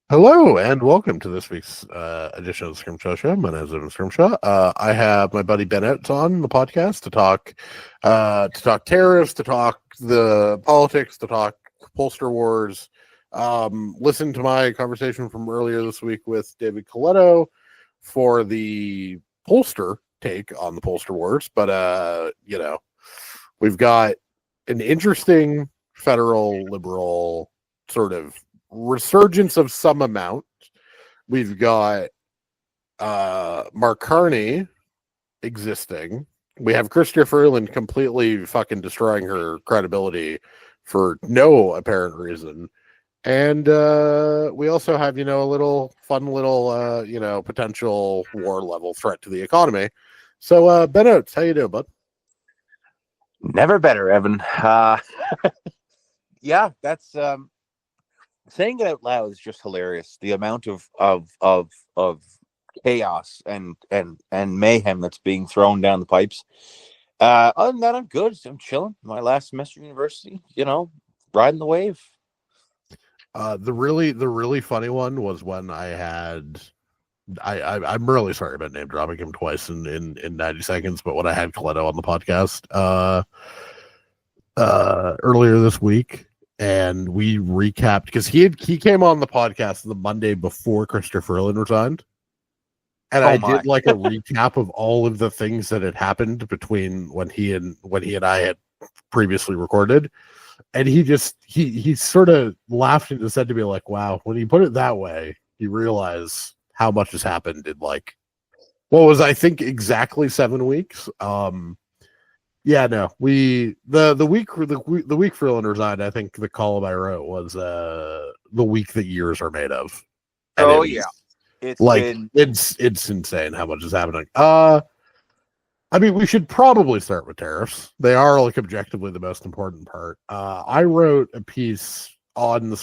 Hello and welcome to this week's edition of the Scrimshaw Show. My name is Evan Scrimshaw. I have my buddy Ben Oates on the podcast to talk tariffs, to talk the politics, to talk pollster wars. Listen to my conversation from earlier this week with David Coletto for the pollster take on the pollster wars. But we've got an interesting federal liberal sort of resurgence of some amount. We've got Mark Carney existing. We have Chrystia Freeland completely fucking destroying her credibility for no apparent reason. And we also have, a little potential war level threat to the economy. So Ben Oates, how you doing, bud? Never better, Evan. Yeah, that's saying it out loud is just hilarious. The amount of chaos and mayhem that's being thrown down the pipes. Other than that, I'm good. I'm chilling. My last semester at university, riding the wave. The really funny one was when I'm really sorry about name dropping him twice in 90 seconds, but when I had Coletto on the podcast earlier this week, and we recapped because he came on the podcast the Monday before Chrystia Freeland resigned, and I did like a recap of all of the things that had happened between when he and I had previously recorded, and he sort of laughed and said to me like, "Wow, when you put it that way, you realize how much has happened in like what was I think exactly 7 weeks." Yeah, no, the week Freeland resigned. I think the column I wrote was the week that years are made of. And it's insane how much is happening. I mean, we should probably start with tariffs. They are like objectively the most important part. I wrote a piece on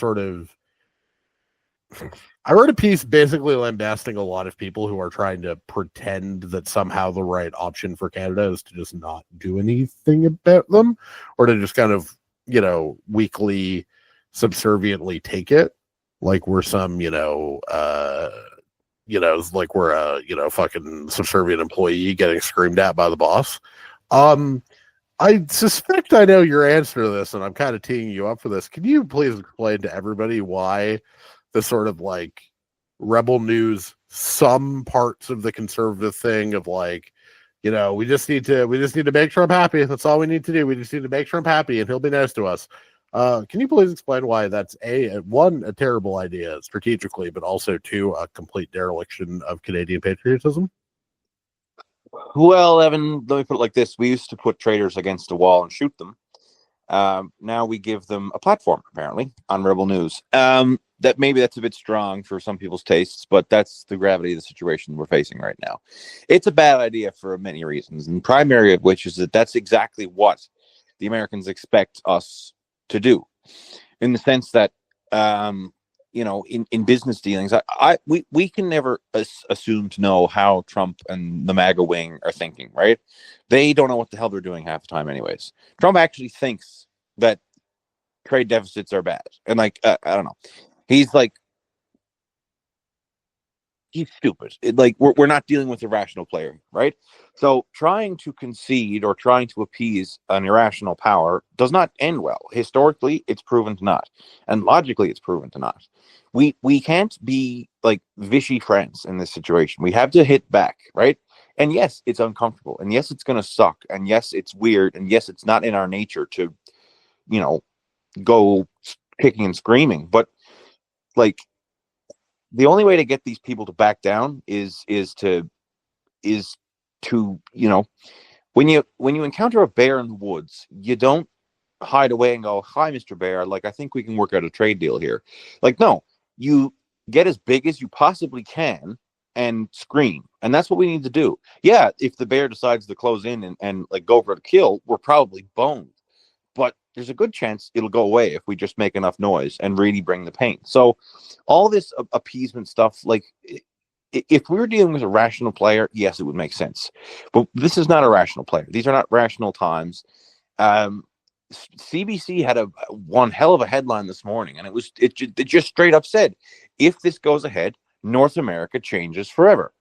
I wrote a piece basically lambasting a lot of people who are trying to pretend that somehow the right option for Canada is to just not do anything about them, or to just kind of, weakly, subserviently take it, like we're some, like we're a, fucking subservient employee getting screamed at by the boss. I suspect I know your answer to this, and I'm kind of teeing you up for this. Can you please explain to everybody why the sort of like rebel news, some parts of the conservative thing of like, we just need to make Trump happy. That's all we need to do. We just need to make Trump happy and he'll be nice to us. Can you please explain why that's a terrible idea strategically, but also two, a complete dereliction of Canadian patriotism? Well, Evan, let me put it like this. We used to put traitors against a wall and shoot them. Now we give them a platform, apparently, on Rebel News. That's a bit strong for some people's tastes, but that's the gravity of the situation we're facing right now. It's a bad idea for many reasons, and primary of which is that that's exactly what the Americans expect us to do, in the sense that, in business dealings, we can never assume to know how Trump and the MAGA wing are thinking, right? They don't know what the hell they're doing half the time anyways. Trump actually thinks that trade deficits are bad. And I don't know. He's stupid. We're not dealing with a rational player, right? So trying to concede or trying to appease an irrational power does not end well. Historically, it's proven to not. And logically, it's proven to not. We can't be like Vichy friends in this situation. We have to hit back, right? And yes, it's uncomfortable. And yes, it's going to suck. And yes, it's weird. And yes, it's not in our nature to, go kicking and screaming. But the only way to get these people to back down is to when you encounter a bear in the woods, you don't hide away and go, "Hi, Mr. Bear. I think we can work out a trade deal here." No, you get as big as you possibly can and scream. And that's what we need to do. Yeah, if the bear decides to close in and go for the kill, we're probably boned. But there's a good chance it'll go away if we just make enough noise and really bring the pain. So all this appeasement stuff, if we were dealing with a rational player, yes, it would make sense. But this is not a rational player. These are not rational times. CBC had one hell of a headline this morning, and it just straight up said, if this goes ahead, North America changes forever.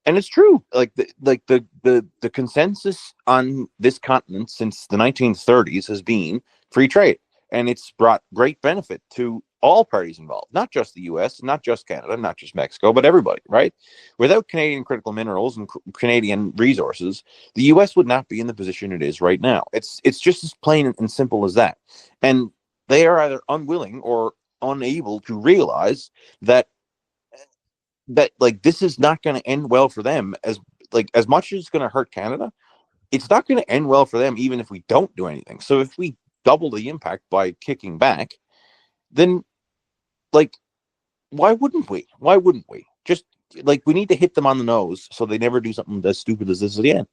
And it's true. The consensus on this continent since the 1930s has been free trade, and it's brought great benefit to all parties involved, not just the U.S., not just Canada, not just Mexico, but everybody. Right? Without Canadian critical minerals and Canadian resources, the U.S. would not be in the position it is right now. It's just as plain and simple as that. And they are either unwilling or unable to realize that like this is not going to end well for them. As much as it's going to hurt Canada, it's not going to end well for them even if we don't do anything. So if we double the impact by kicking back, then like why wouldn't we just like we need to hit them on the nose so they never do something as stupid as this again.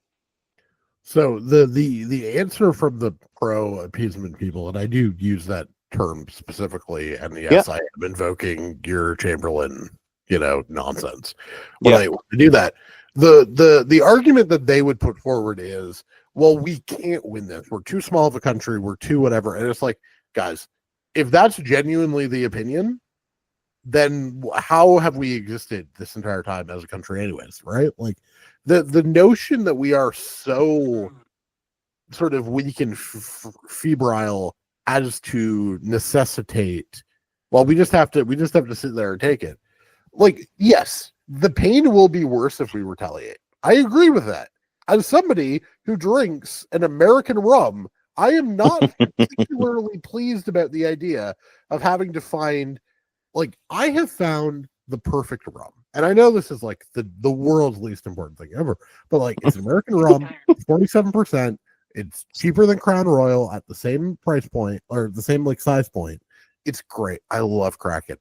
So the answer from the pro appeasement people, and I do use that term specifically, and yes, I am invoking your Chamberlain nonsense when I do that. The argument that they would put forward is, well, we can't win this. We're too small of a country. We're too whatever. And it's like, guys, if that's genuinely the opinion, then how have we existed this entire time as a country anyways, right? Like the notion that we are so sort of weak and febrile as to necessitate, well, we just have to sit there and take it. Like, yes, the pain will be worse if we retaliate. I agree with that. As somebody who drinks an American rum, I am not particularly pleased about the idea of having to find, like, I have found the perfect rum. And I know this is like the world's least important thing ever, but like it's an American rum, 47%. It's cheaper than Crown Royal at the same price point or the same like size point. It's great. I love Kraken.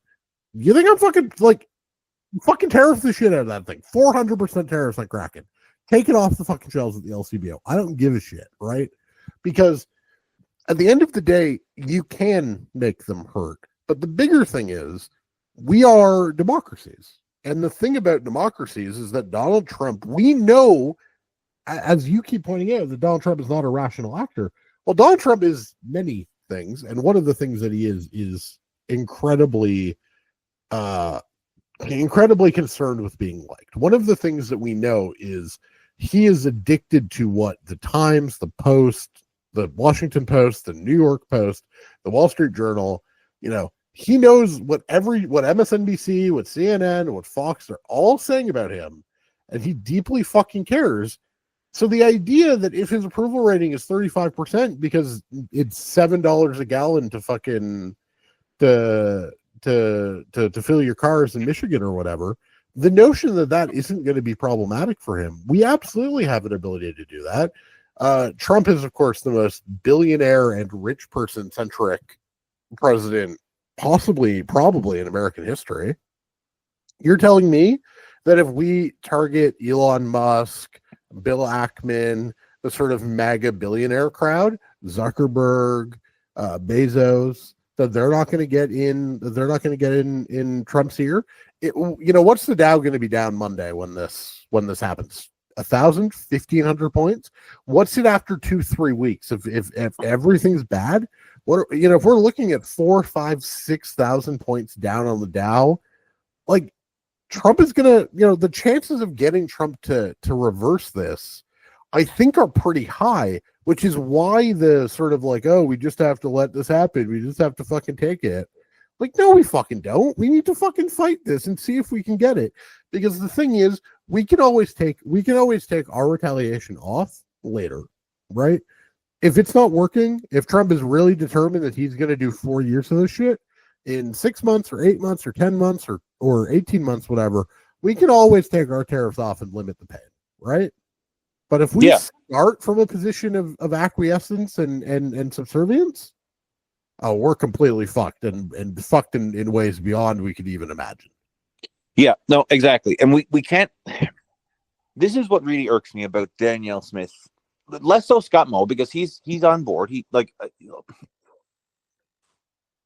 You think I'm fucking tariff the shit out of that thing? 400% tariffs on Kraken. Take it off the fucking shelves at the LCBO. I don't give a shit, right? Because at the end of the day, you can make them hurt. But the bigger thing is, we are democracies. And the thing about democracies is that Donald Trump, we know, as you keep pointing out, that Donald Trump is not a rational actor. Well, Donald Trump is many things. And one of the things that he is incredibly concerned with being liked. One of the things that we know is he is addicted to what the Times, the Post, the Washington Post, the New York Post, the Wall Street Journal, he knows what MSNBC, what CNN, what Fox are all saying about him, and he deeply fucking cares. So the idea that if his approval rating is 35% because it's $7 a gallon to fucking to fill your cars in Michigan or whatever, the notion that isn't going to be problematic for him, we absolutely have an ability to do that. Trump is, of course, the most billionaire and rich person centric president probably in American history. You're telling me that if we target Elon Musk, Bill Ackman, the sort of MAGA billionaire crowd, Zuckerberg, Bezos, that they're not going to get in Trump's ear? What's the Dow going to be down Monday when this happens? 1,000, 1,500 points? What's it after 2-3 weeks? If everything's bad, if we're looking at 4, 5, 6,000 points down on the Dow, like Trump is gonna, the chances of getting Trump to reverse this, I think, are pretty high, which is why the sort of like, oh, we just have to let this happen. We just have to fucking take it. Like, no, we fucking don't. We need to fucking fight this and see if we can get it. Because the thing is, we can always take our retaliation off later, right? If it's not working, if Trump is really determined that he's going to do 4 years of this shit in 6 months or 8 months or 10 months or 18 months, whatever, we can always take our tariffs off and limit the pain, right? But if we start from a position of acquiescence and subservience, oh, we're completely fucked and fucked in ways beyond we could even imagine. Yeah, no, exactly. And we can't. This is what really irks me about Danielle Smith. Less so Scott Moe, because he's on board. He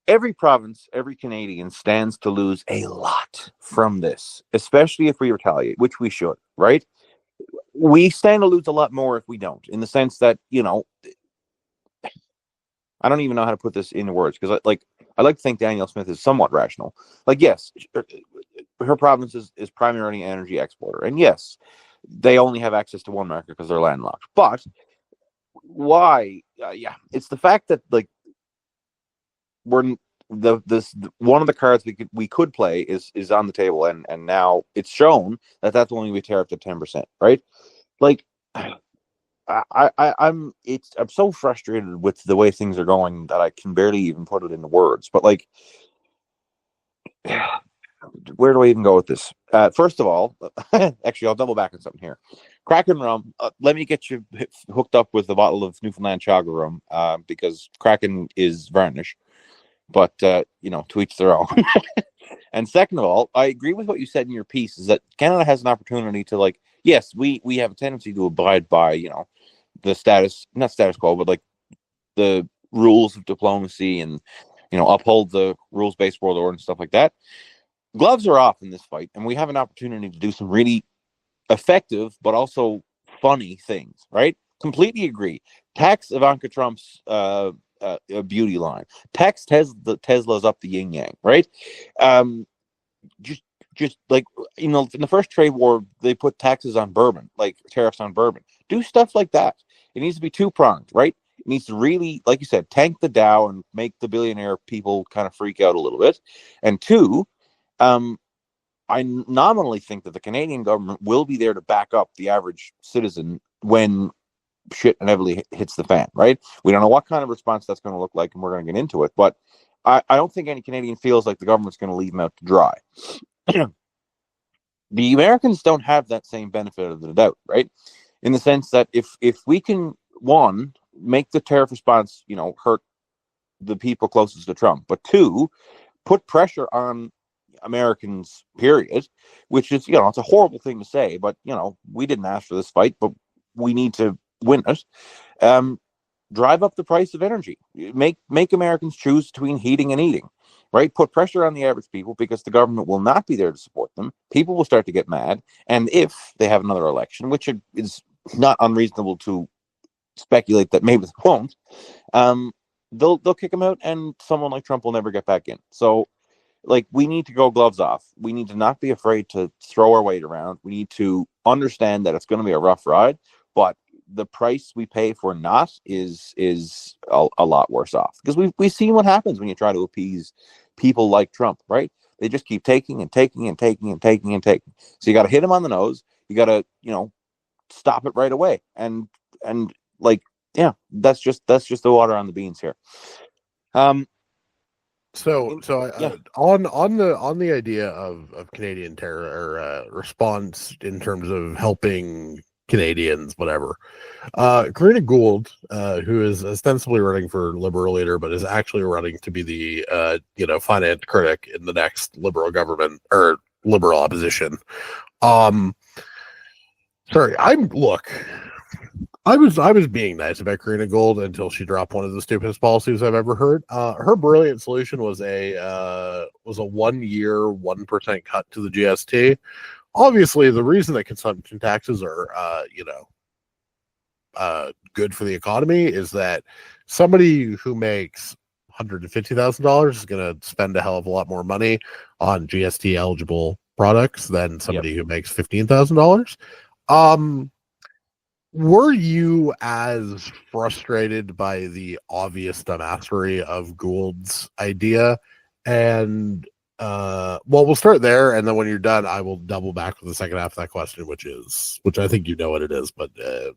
every province, every Canadian stands to lose a lot from this, especially if we retaliate, which we should, right? We stand to lose a lot more if we don't, in the sense that, I don't even know how to put this into words, because I like to think Danielle Smith is somewhat rational. Like, yes, her province is primarily an energy exporter, and yes, they only have access to one market because they're landlocked. But why? It's the fact that like we're one of the cards we could play is on the table, and now it's shown that that's only be tariffed at 10%, right? Like, I'm so frustrated with the way things are going that I can barely even put it into words. But like, where do I even go with this? First of all, actually, I'll double back on something here. Kraken rum. Let me get you hooked up with a bottle of Newfoundland Chaga rum, because Kraken is varnish. But to each their own. And second of all, I agree with what you said in your piece, is that Canada has an opportunity to, like, yes, we have a tendency to abide by, the not status quo, but like the rules of diplomacy, and uphold the rules-based world order and stuff like that. Gloves are off in this fight, and we have an opportunity to do some really effective but also funny things, right? Completely agree. Tax Ivanka Trump's beauty line. Tax Tesla's up the yin yang, right? Just like, in the first trade war, they put taxes on bourbon, like tariffs on bourbon. Do stuff like that. It needs to be two-pronged, right? It needs to really, like you said, tank the Dow and make the billionaire people kind of freak out a little bit. And two, I nominally think that the Canadian government will be there to back up the average citizen when shit inevitably hits the fan, right? We don't know what kind of response that's going to look like, and we're going to get into it. But I don't think any Canadian feels like the government's going to leave them out to dry. The Americans don't have that same benefit of the doubt, right? In the sense that if we can, one, make the tariff response, hurt the people closest to Trump, but two, put pressure on Americans, period, which is, it's a horrible thing to say, but, we didn't ask for this fight, but we need to win it. Drive up the price of energy. Make Americans choose between heating and eating, right? Put pressure on the average people, because the government will not be there to support them. People will start to get mad, and if they have another election, which is not unreasonable to speculate that maybe they won't, they'll kick them out, and someone like Trump will never get back in. So, like, we need to go gloves off. We need to not be afraid to throw our weight around. We need to understand that it's going to be a rough ride, but the price we pay for not is a lot worse off, because we've seen what happens when you try to appease people like Trump, right? They just keep taking and taking and taking and taking and taking. So you got to hit them on the nose. You got to stop it right away. And like, yeah, that's just the water on the beans here. So Yeah. on the idea of Canadian terror, or response in terms of helping Canadians, whatever. Karina Gould, who is ostensibly running for Liberal leader, but is actually running to be the finance critic in the next Liberal government or Liberal opposition. I was being nice about Karina Gould until she dropped one of the stupidest policies I've ever heard. Her brilliant solution was a 1 year 1% cut to the GST. Obviously, the reason that consumption taxes are good for the economy is that somebody who makes $150,000 is going to spend a hell of a lot more money on GST eligible products than somebody who makes $15,000. Were you as frustrated by the obvious dumbassery of Gould's idea? And we'll start there, and then when you're done, I will double back with the second half of that question, which I think you know what it is, but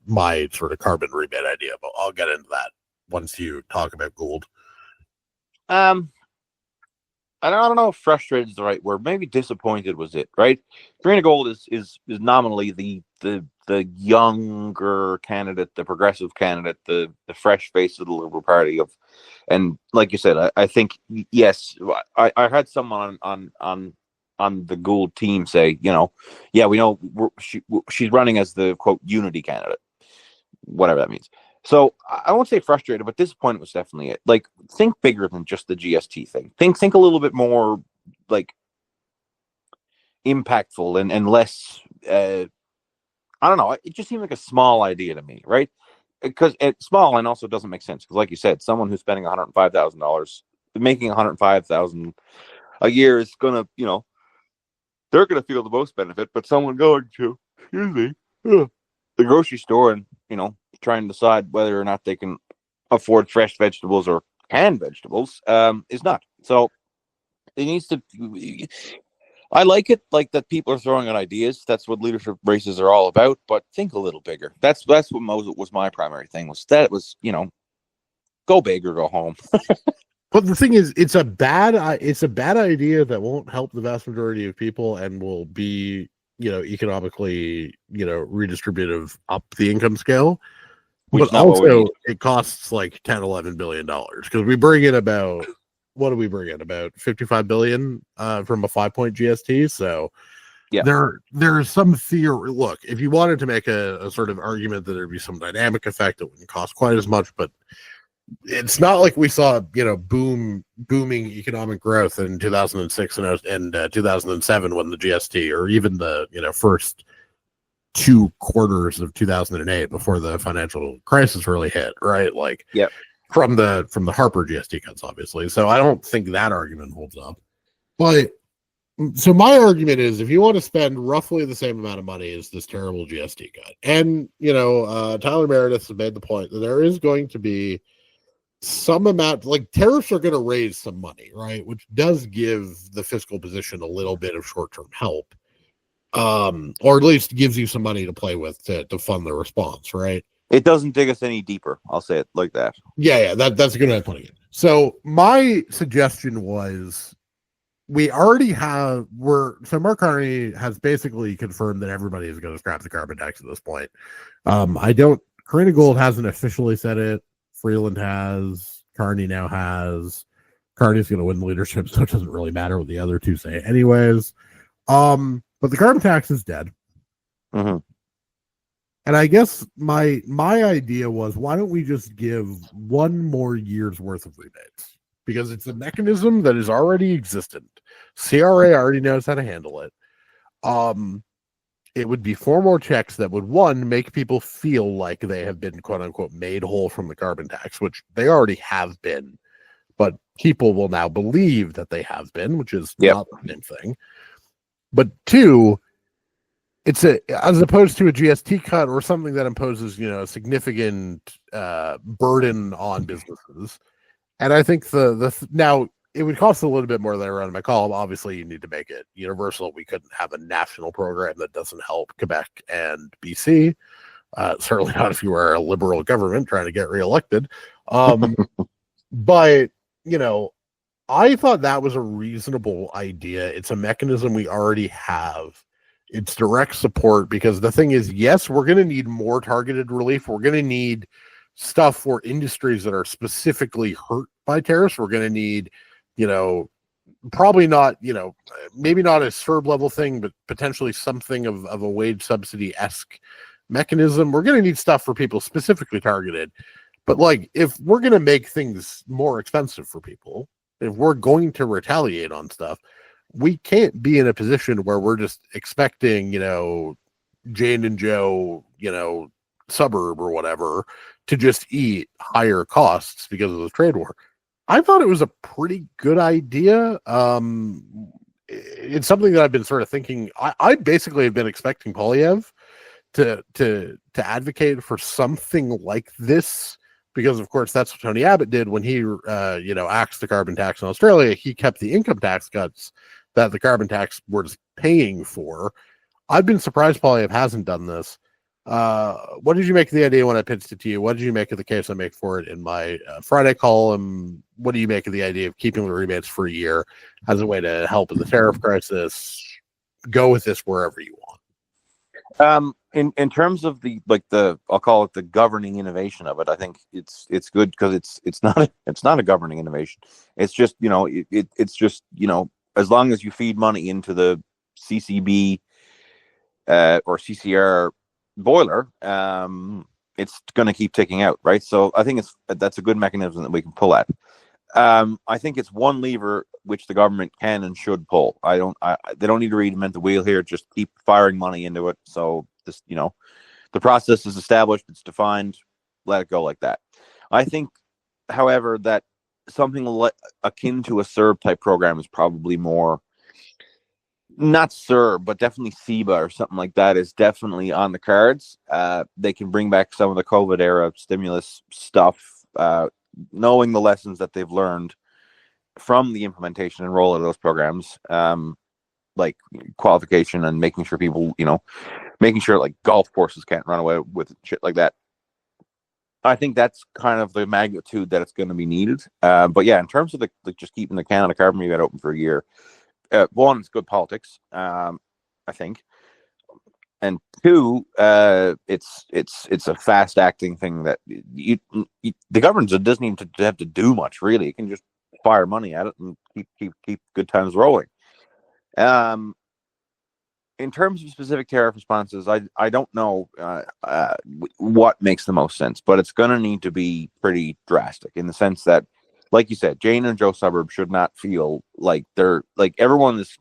my sort of carbon rebate idea. But I'll get into that once you talk about Gould. I don't know if frustrated is the right word. Maybe disappointed was it, right? Karina Gould is nominally the younger candidate, the progressive candidate, the fresh face of the Liberal Party and like you said, I think, yes, I had someone on the Gould team say, we know she's running as the quote unity candidate, whatever that means. So I won't say frustrated, but disappointed was definitely it. Like, think bigger than just the GST thing. Think a little bit more like impactful and less. I don't know. It just seemed like a small idea to me, right? Because it's small and also doesn't make sense. Because, like you said, someone who's spending $105,000 making $105,000 a year is gonna, they're gonna feel the most benefit. But someone going to, excuse me, the grocery store and trying to decide whether or not they can afford fresh vegetables or canned vegetables is not. So it needs to. I like it, like that people are throwing out ideas. That's what leadership races are all about. But think a little bigger. That's what was my primary thing. Was that it was go big or go home. But the thing is, it's a bad idea that won't help the vast majority of people and will be economically redistributive up the income scale. But also it costs like $10-11 billion because we bring in about. What do we bring in? About 55 billion from a 5-point GST. So yeah, there's some theory. Look, if you wanted to make a sort of argument that there'd be some dynamic effect, it wouldn't cost quite as much, but it's not like we saw, booming economic growth in 2006 and 2007 when the GST, or even the, first 2 quarters of 2008 before the financial crisis really hit, right? Like, yeah. From the Harper GST cuts, obviously. So I don't think that argument holds up. But so my argument is, if you want to spend roughly the same amount of money as this terrible GST cut, and Tyler Meredith has made the point that there is going to be some amount, like tariffs are going to raise some money, right? Which does give the fiscal position a little bit of short-term help, or at least gives you some money to play with to fund the response, right? It doesn't dig us any deeper. I'll say it like that. Yeah, that's a good way of putting it. So my suggestion was, we already have, Mark Carney has basically confirmed that everybody is going to scrap the carbon tax at this point. Karina Gould hasn't officially said it. Freeland has. Carney now has. Carney's going to win the leadership, so it doesn't really matter what the other two say anyways. But the carbon tax is dead. Mm-hmm. And I guess my idea was, why don't we just give 1 more year's worth of rebates? Because it's a mechanism that is already existent. CRA already knows how to handle it. It would be 4 more checks that would, 1, make people feel like they have been, quote unquote, made whole from the carbon tax, which they already have been. But people will now believe that they have been, which is not the same thing. But 2, it's as opposed to a GST cut or something that imposes, a significant burden on businesses. And I think now it would cost a little bit more than I run in my column. Obviously, you need to make it universal. We couldn't have a national program that doesn't help Quebec and BC. Certainly not if you were a liberal government trying to get reelected. But I thought that was a reasonable idea. It's a mechanism we already have. It's direct support, because the thing is, yes, we're going to need more targeted relief. We're going to need stuff for industries that are specifically hurt by tariffs. We're going to need, probably not, maybe not a CERB level thing, but potentially something of a wage subsidy-esque mechanism. We're going to need stuff for people specifically targeted. But like, if we're going to make things more expensive for people, if we're going to retaliate on stuff, we can't be in a position where we're just expecting, Jane and Joe, suburb or whatever, to just eat higher costs because of the trade war. I thought it was a pretty good idea. It's something that I've been sort of thinking. I basically have been expecting Poilievre to advocate for something like this, because of course that's what Tony Abbott did when he axed the carbon tax in Australia. He kept the income tax cuts that the carbon tax was paying for. I've been surprised Poilievre hasn't done this. What did you make of the idea when I pitched it to you? What did you make of the case I make for it in my Friday column? What do you make of the idea of keeping the rebates for a year as a way to help in the tariff crisis? Go with this wherever you want. In terms of I'll call it the governing innovation of it, I think it's good, because it's not a governing innovation. It's just it's just as long as you feed money into the CCB or CCR boiler, it's going to keep ticking out, right? So I think that's a good mechanism that we can pull at. I think it's one lever which the government can and should pull. They don't need to reinvent the wheel here. Just keep firing money into it. So this, the process is established, it's defined. Let it go like that. I think, however, that something akin to a CERB type program is probably more, not CERB, but definitely SEBA or something like that is definitely on the cards. They can bring back some of the COVID era stimulus stuff, knowing the lessons that they've learned from the implementation and rollout of those programs, like qualification and making sure people, making sure like golf courses can't run away with shit like that. I think that's kind of the magnitude that it's going to be needed. But yeah, in terms of just keeping the can of the carbon rebate open for a year, one, it's good politics, I think, and two, it's a fast acting thing that the government doesn't even have to do much really. It can just fire money at it and keep good times rolling. In terms of specific tariff responses, I don't know what makes the most sense, but it's going to need to be pretty drastic in the sense that, like you said, Jane and Joe Suburb should not feel like they're like everyone is.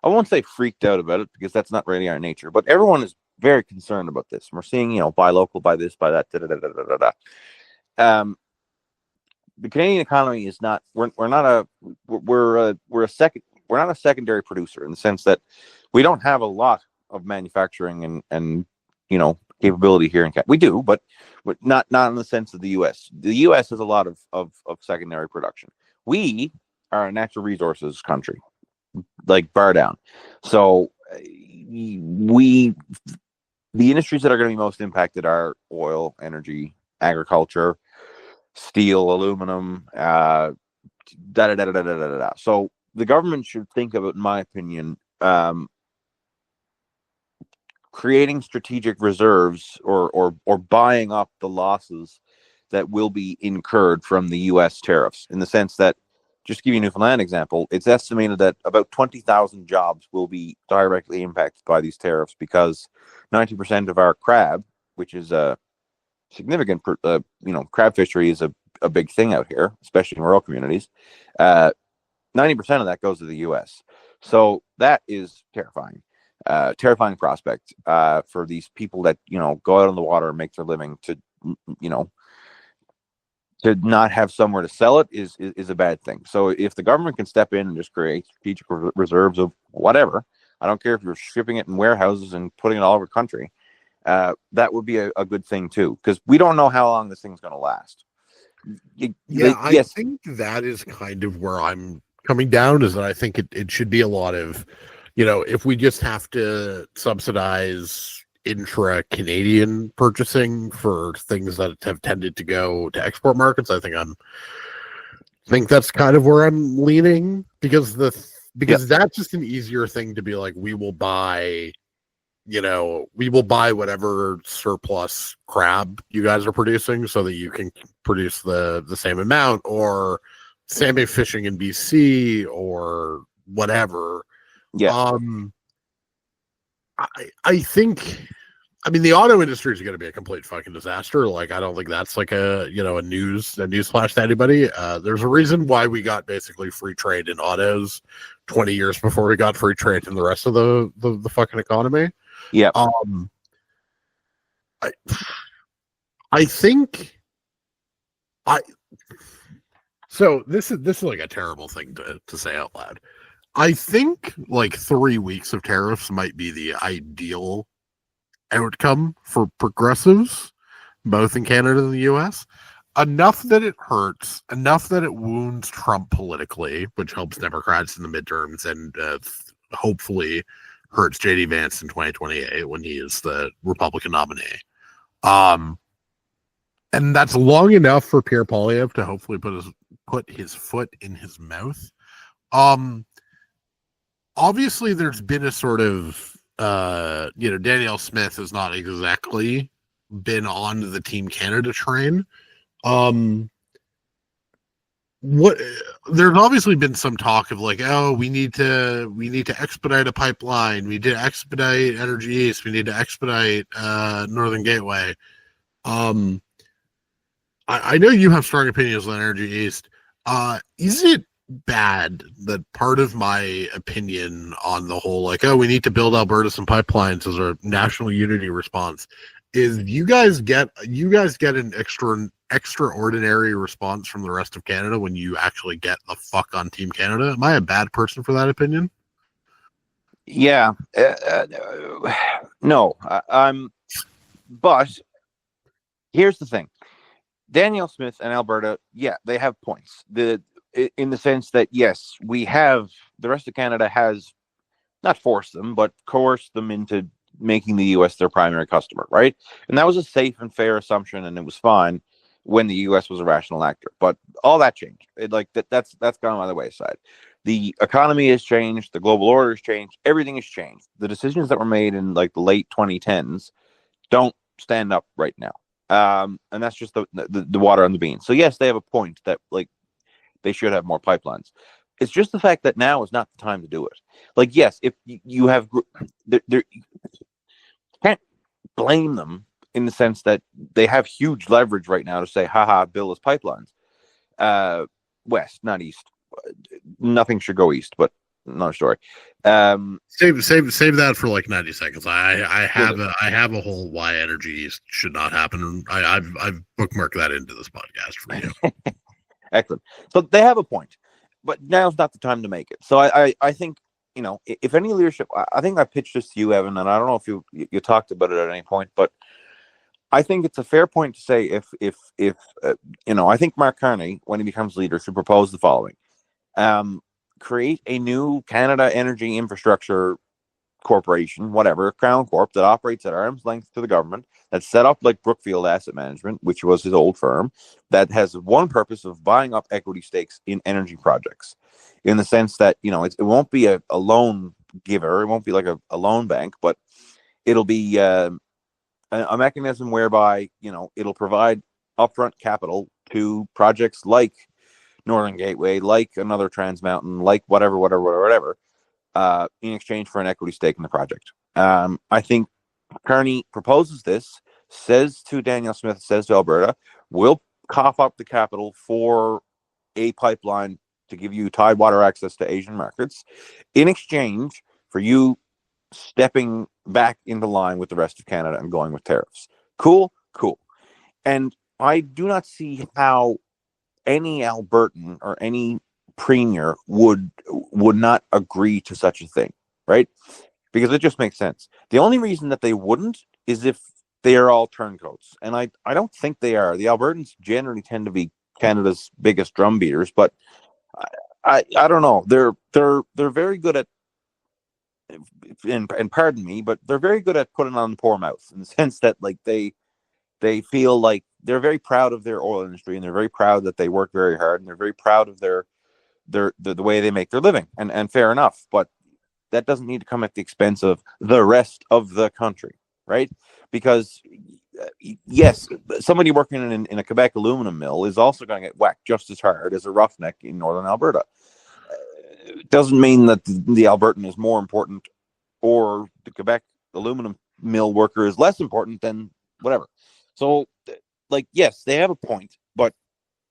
I won't say freaked out about it because that's not really our nature, but everyone is very concerned about this. We're seeing, buy local, buy this, buy that. The Canadian economy is not. We're not a secondary producer in the sense that we don't have a lot of manufacturing and capability here in Canada. We do, but not in the sense of the U.S. The U.S. has a lot of secondary production. We are a natural resources country, like bar down. So the industries that are going to be most impacted are oil, energy, agriculture, steel, aluminum, So the government should think of it, in my opinion, creating strategic reserves or buying up the losses that will be incurred from the U.S. tariffs, in the sense that, just to give you a Newfoundland example, it's estimated that about 20,000 jobs will be directly impacted by these tariffs because 90% of our crab, which is a significant, crab fishery is a big thing out here, especially in rural communities. 90% of that goes to the U.S. So that is terrifying. Terrifying prospect for these people that go out on the water and make their living to not have somewhere to sell it is a bad thing. So if the government can step in and just create strategic reserves of whatever, I don't care if you're shipping it in warehouses and putting it all over the country, that would be a good thing too, because we don't know how long this thing's going to last. I think that is kind of where I'm coming down, is that I think it should be a lot of, if we just have to subsidize intra-Canadian purchasing for things that have tended to go to export markets, I think that's kind of where I'm leaning, because that's just an easier thing to be like, we will buy whatever surplus crab you guys are producing so that you can produce the same amount, or salmon fishing in BC or whatever. Yeah. I think, the auto industry is going to be a complete fucking disaster. Like, I don't think that's like a news flash to anybody. There's a reason why we got basically free trade in autos 20 years before we got free trade in the rest of the fucking economy. Yeah. I think so this is like a terrible thing to say out loud. I think like 3 weeks of tariffs might be the ideal outcome for progressives, both in Canada and the US. Enough that it hurts, enough that it wounds Trump politically, which helps Democrats in the midterms, and hopefully hurts JD Vance in 2028 when he is the Republican nominee. And that's long enough for Pierre Poilievre to hopefully put his foot in his mouth. Obviously, there's been a sort of, Danielle Smith has not exactly been on the Team Canada train. There's obviously been some talk of like, oh, we need to expedite a pipeline, we need to expedite Energy East, we need to expedite Northern Gateway. I know you have strong opinions on Energy East. Is it bad that part of my opinion on the whole, like, oh, we need to build Alberta some pipelines as a national unity response, is you guys get an extraordinary response from the rest of Canada when you actually get the fuck on Team Canada. Am I a bad person for that opinion? Yeah. No, I'm. But here's the thing: Danielle Smith and Alberta, yeah, they have points. In the sense that yes, we have the rest of Canada has not forced them, but coerced them into making the U.S. their primary customer, right? And that was a safe and fair assumption, and it was fine when the U.S. was a rational actor. But all that changed. That's gone by the wayside. The economy has changed. The global order has changed. Everything has changed. The decisions that were made in like the late 2010s don't stand up right now. And that's just the water on the beans. So yes, they have a point that like they should have more pipelines. It's just the fact that now is not the time to do it. Like, yes, if you have, you can't blame them in the sense that they have huge leverage right now to say, haha, build us pipelines. West, not east. Nothing should go east, but another story. Save that for like 90 seconds. I have a whole why energy east should not happen. I've bookmarked that into this podcast for you. Excellent. So they have a point, but now's not the time to make it. So I think, you know, if any leadership, I think I pitched this to you, Evan, and I don't know if you talked about it at any point, but I think it's a fair point to say if you know, I think Mark Carney, when he becomes leader, should propose the following: create a new Canada Energy Infrastructure Corporation, whatever, Crown Corp, that operates at arm's length to the government, that's set up like Brookfield Asset Management, which was his old firm, that has one purpose of buying up equity stakes in energy projects, in the sense that, you know, it won't be a loan giver, it won't be like a loan bank, but it'll be a mechanism whereby, you know, it'll provide upfront capital to projects like Northern Gateway, like another Trans Mountain, like whatever, in exchange for an equity stake in the project. I think Carney proposes this, says to Danielle Smith, says to Alberta, we'll cough up the capital for a pipeline to give you tidewater access to Asian markets in exchange for you stepping back into line with the rest of Canada and going with tariffs. Cool. And I do not see how any Albertan or any premier would not agree to such a thing, right? Because it just makes sense. The only reason that they wouldn't is if they are all turncoats, and I don't think they are. The Albertans generally tend to be Canada's biggest drum beaters, but I don't know. They're very good at, and pardon me, but they're very good at putting on the poor mouth, in the sense that like they feel like they're very proud of their oil industry, and they're very proud that they work very hard, and they're very proud of the way they make their living, and fair enough, but that doesn't need to come at the expense of the rest of the country, right? Because yes, somebody working in a Quebec aluminum mill is also going to get whacked just as hard as a roughneck in northern Alberta. It doesn't mean that the Albertan is more important or the Quebec aluminum mill worker is less important than whatever. So, like, yes, they have a point, but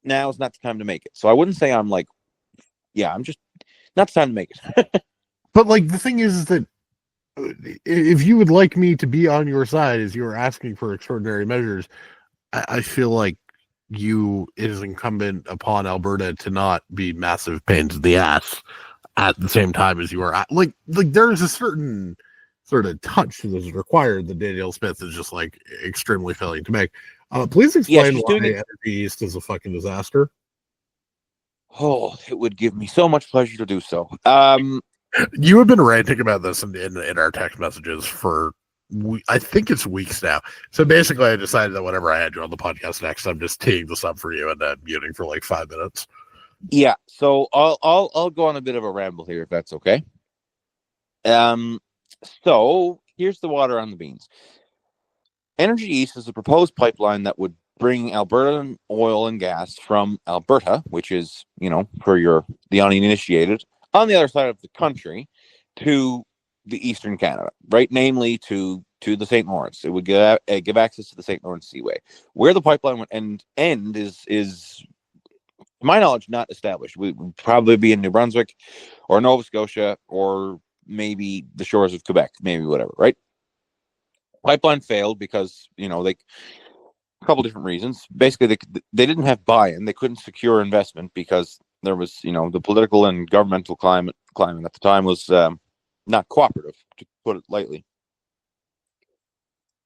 now is not the time to make it. So I wouldn't say I'm like, yeah, I'm just not the time to make it. But like the thing is that if you would like me to be on your side as you are asking for extraordinary measures, I feel like it is incumbent upon Alberta to not be massive pains in the ass at the same time as you are. Like there's a certain sort of touch that is required that Danielle Smith is just like extremely failing to make. Please explain why Energy East is a fucking disaster. Oh, it would give me so much pleasure to do so. You have been ranting about this in our text messages for, I think it's weeks now. So basically, I decided that whenever I had you on the podcast next, I'm just teeing this up for you and then muting for like 5 minutes. Yeah, so I'll go on a bit of a ramble here if that's okay. So here's the water on the beans. Energy East is a proposed pipeline that would bring Albertan oil and gas from Alberta, which is, you know, for the uninitiated, on the other side of the country, to the eastern Canada, right? Namely to the St. Lawrence. It would give access to the St. Lawrence Seaway. Where the pipeline would end is, to my knowledge, not established. We would probably be in New Brunswick or Nova Scotia or maybe the shores of Quebec, maybe whatever, right? Pipeline failed because, a couple different reasons. Basically, they didn't have buy-in. They couldn't secure investment because there was, the political and governmental climate at the time was not cooperative, to put it lightly.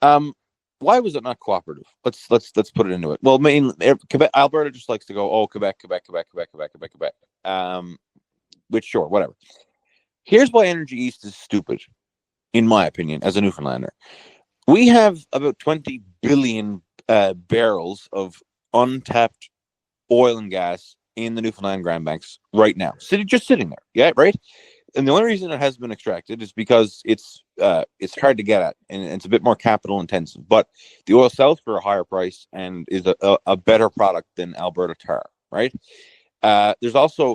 Why was it not cooperative? Let's put it into it. Well, Quebec, Alberta just likes to go, oh, Quebec. Which, sure, whatever. Here's why Energy East is stupid, in my opinion, as a Newfoundlander. We have about 20 billion barrels of untapped oil and gas in the Newfoundland Grand Banks right now, just sitting there. Yeah, right. And the only reason it has been extracted is because it's hard to get at, and it's a bit more capital intensive. But the oil sells for a higher price and is a better product than Alberta tar, right? There's also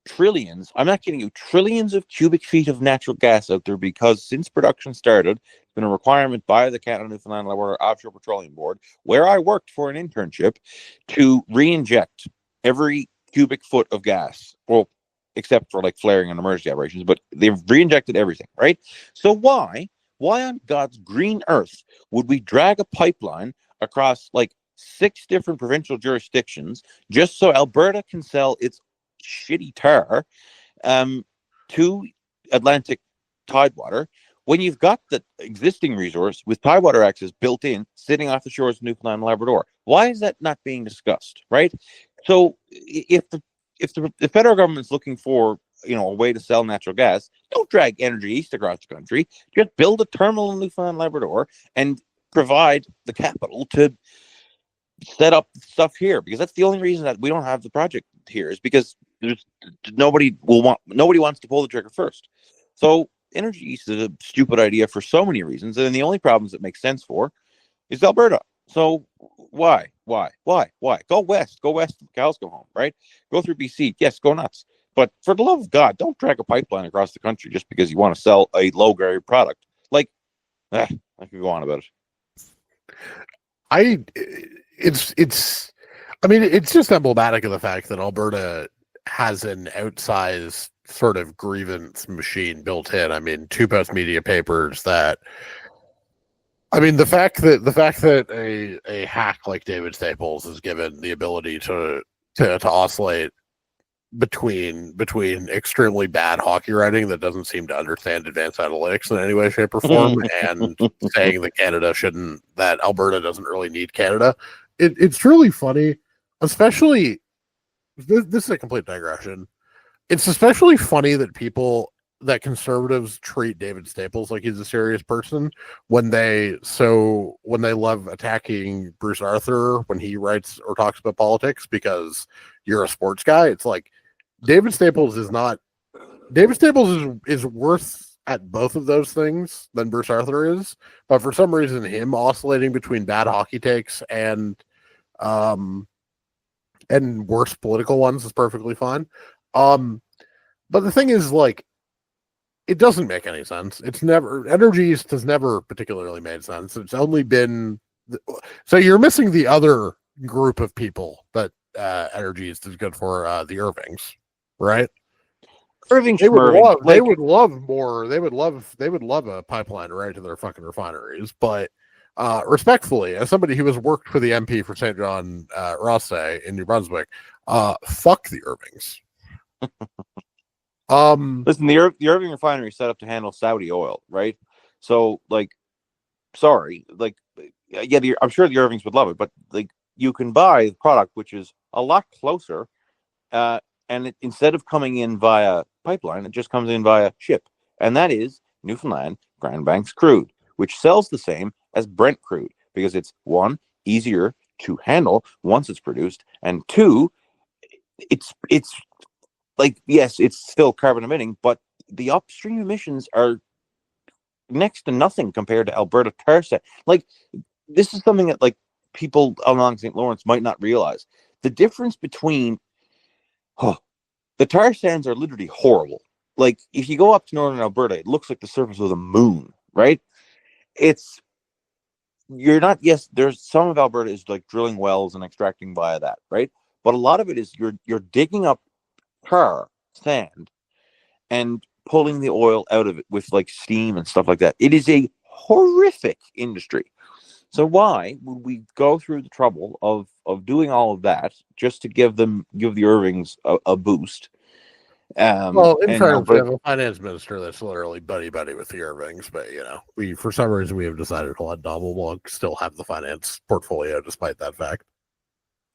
trillions, I'm not kidding you, trillions of cubic feet of natural gas out there, because since production started, it's been a requirement by the Canada Newfoundland Labrador Offshore Petroleum Board, where I worked for an internship, to re-inject every cubic foot of gas. Well, except for flaring and emergency operations, but they've re-injected everything, right? So why on God's green earth would we drag a pipeline across 6 different provincial jurisdictions just so Alberta can sell its shitty tar to Atlantic Tidewater, when you've got the existing resource with Tidewater access built in, sitting off the shores of Newfoundland and Labrador? Why is that not being discussed, right? So if the federal government's looking for a way to sell natural gas, don't drag Energy East across the country. Just build a terminal in Newfoundland and Labrador and provide the capital to set up stuff here, because that's the only reason that we don't have the project here, is because nobody wants to pull the trigger first. So Energy East is a stupid idea for so many reasons, and the only problems it makes sense for is Alberta. So why? Go west, cows go home, right? Go through BC, yes, go nuts. But for the love of God, don't drag a pipeline across the country just because you want to sell a low-grade product. I could go on about it. It's just emblematic of the fact that Alberta has an outsized sort of grievance machine built in. 2 post-media papers that, the fact that a hack like David Staples is given the ability to oscillate between extremely bad hockey writing that doesn't seem to understand advanced analytics in any way, shape, or form, and saying that Alberta doesn't really need Canada. It's really funny, especially, this is a complete digression. It's especially funny that conservatives treat David Staples like he's a serious person when they love attacking Bruce Arthur when he writes or talks about politics because you're a sports guy. It's like David Staples is worse at both of those things than Bruce Arthur is, but for some reason him oscillating between bad hockey takes and worse political ones is perfectly fine. But the thing is, it doesn't make any sense. Energy East has never particularly made sense. It's only been, so you're missing the other group of people that Energy East is good for, the Irvings, right? Irving, they would love a pipeline right to their fucking refineries, but respectfully, as somebody who has worked for the MP for St. John Rosse in New Brunswick, fuck the Irvings. Listen, the Irving refinery is set up to handle Saudi oil, right? So, sorry, I'm sure the Irvings would love it, but you can buy the product which is a lot closer, and instead of coming in via pipeline, it just comes in via ship, and that is Newfoundland Grand Banks crude, which sells the same as Brent crude because it's, 1, easier to handle once it's produced, and 2, it's yes, it's still carbon emitting, but the upstream emissions are next to nothing compared to Alberta tar sand. This is something that people along St. Lawrence might not realize. The difference between the tar sands are literally horrible. If you go up to northern Alberta, it looks like the surface of the moon, right? There's some of Alberta is drilling wells and extracting via that, right? But a lot of it is you're digging up tar sand and pulling the oil out of it with steam and stuff like that. It is a horrific industry. So why would we go through the trouble of doing all of that just to give the Irvings a boost? Well, in and fairness, we have a finance minister that's literally buddy with the Irvings, but we for some reason we have decided to let Donald Wong still have the finance portfolio despite that fact.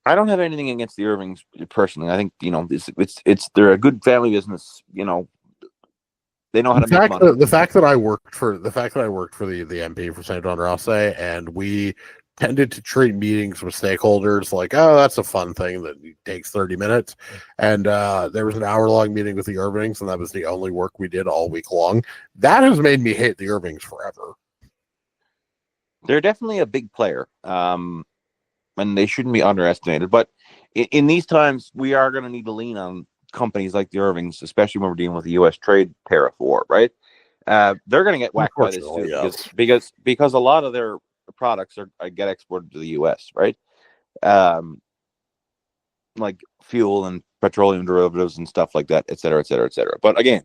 I don't have anything against the Irvings personally. I think it's they're a good family business. They know how to make money. The fact that I worked for the MP for St. John Rosse, and we tended to treat meetings with stakeholders like, oh, that's a fun thing that takes 30 minutes. And there was an hour-long meeting with the Irvings, and that was the only work we did all week long. That has made me hate the Irvings forever. They're definitely a big player, and they shouldn't be underestimated. But in these times, we are going to need to lean on companies like the Irvings, especially when we're dealing with the U.S. trade tariff war, right? They're going to get whacked by this too, yes. because a lot of their products get exported to the U.S., right? Like fuel and petroleum derivatives and stuff like that, et cetera, et cetera, et cetera. But again,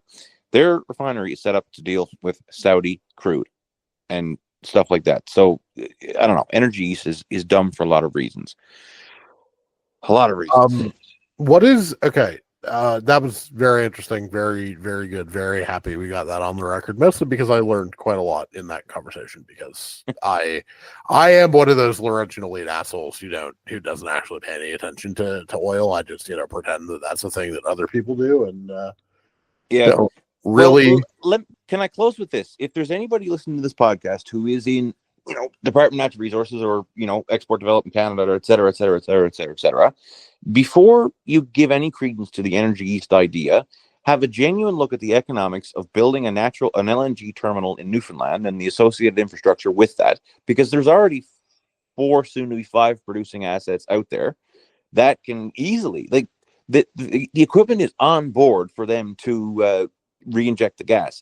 their refinery is set up to deal with Saudi crude and stuff like that. So I don't know. Energy East is dumb for a lot of reasons. What is okay? That was very interesting, very, very good, very happy we got that on the record, mostly because I learned quite a lot in that conversation, because I am one of those Laurentian elite assholes who doesn't actually pay any attention to oil. I just pretend that that's a thing that other people do, and really. Can I close with this? If there's anybody listening to this podcast who is in Department of Natural Resources or Export Development Canada, et cetera, et cetera, et cetera, et cetera, et cetera, before you give any credence to the Energy East idea, have a genuine look at the economics of building an LNG terminal in Newfoundland and the associated infrastructure with that, because there's already 4, soon to be 5 producing assets out there that can easily, like, the equipment is on board for them to re-inject the gas.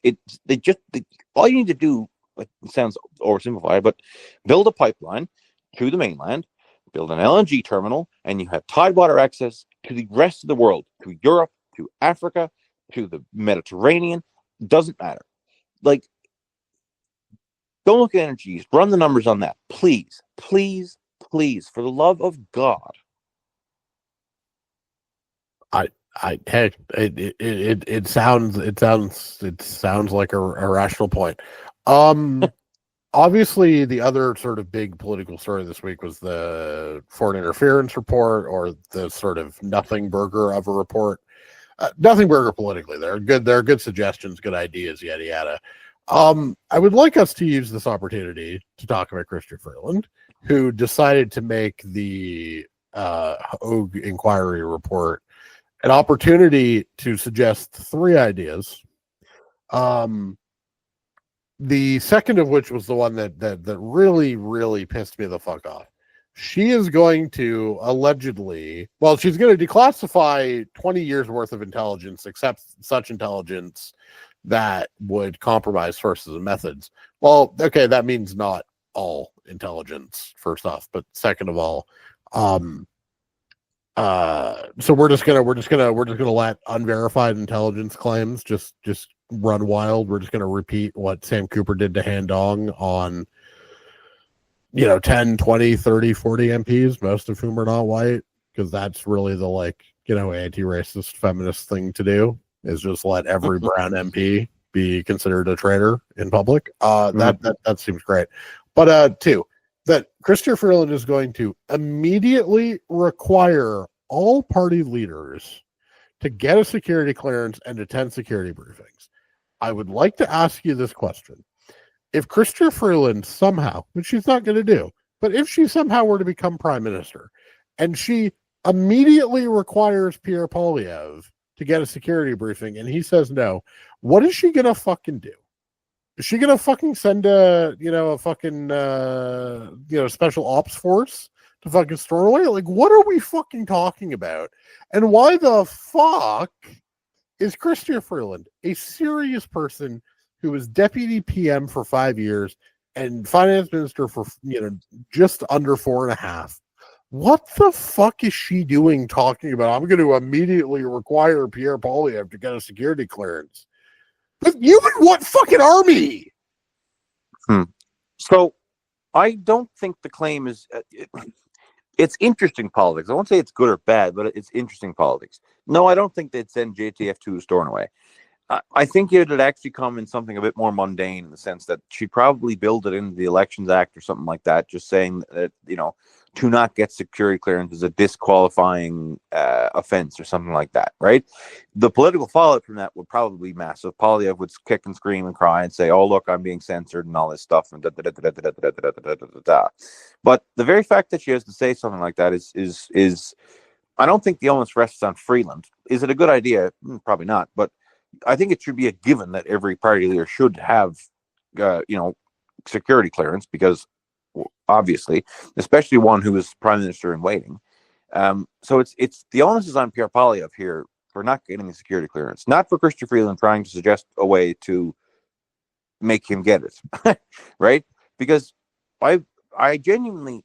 All you need to do, it sounds oversimplified, but build a pipeline to the mainland, build an LNG terminal, and you have tidewater access to the rest of the world, to Europe, to Africa, to the Mediterranean. Doesn't matter. Like, don't look at Energy. Run the numbers on that, please, please, please, for the love of God. It sounds like a rational point. Obviously, the other sort of big political story this week was the foreign interference report, or the sort of nothing burger of a report. Nothing burger politically. There are good suggestions, good ideas, yada yada. I would like us to use this opportunity to talk about Chrystia Freeland, who decided to make the Hogue inquiry report an opportunity to suggest 3 ideas. The second of which was the one that really, really pissed me the fuck off. She is going to she's going to declassify 20 years worth of intelligence, except such intelligence that would compromise sources and methods. Well, okay, that means not all intelligence, first off, but second of all, so we're just gonna let unverified intelligence claims just run wild. We're just gonna repeat what Sam Cooper did to Han Dong on 10, 20, 30, 40 MPs, most of whom are not white, because that's really the anti-racist feminist thing to do, is just let every brown MP be considered a traitor in public. That seems great. But 2, that Chrystia Freeland is going to immediately require all party leaders to get a security clearance and attend security briefings. I would like to ask you this question. If Chrystia Freeland somehow, which she's not going to do, but if she somehow were to become prime minister, and she immediately requires Pierre Poilievre to get a security briefing, and he says no, what is she going to fucking do? Is she gonna fucking send a special ops force to fucking storm away? Like, what are we fucking talking about? And why the fuck is Chrystia Freeland, a serious person who was deputy PM for 5 years and finance minister for just under 4.5? What the fuck is she doing talking about, I'm going to immediately require Pierre Poilievre to get a security clearance? But you and what fucking army? So I don't think the claim is. It's interesting politics. I won't say it's good or bad, but it's interesting politics. No, I don't think they'd send JTF2 storing away. I think it would actually come in something a bit more mundane in the sense that she'd probably build it into the Elections Act or something like that, just saying that, to not get security clearance is a disqualifying offense or something like that, right? The political fallout from that would probably be massive. Poilievre would kick and scream and cry and say, "Oh, look, I'm being censored," and all this stuff. And But the very fact that she has to say something like that is I don't think the onus rests on Freeland. Is it a good idea? Probably not. But I think it should be a given that every party leader should have, security clearance, because obviously, especially one who is prime minister in waiting. So it's the onus is on Pierre Poilievre here for not getting a security clearance, not for Chrystia Freeland trying to suggest a way to make him get it, right? Because I genuinely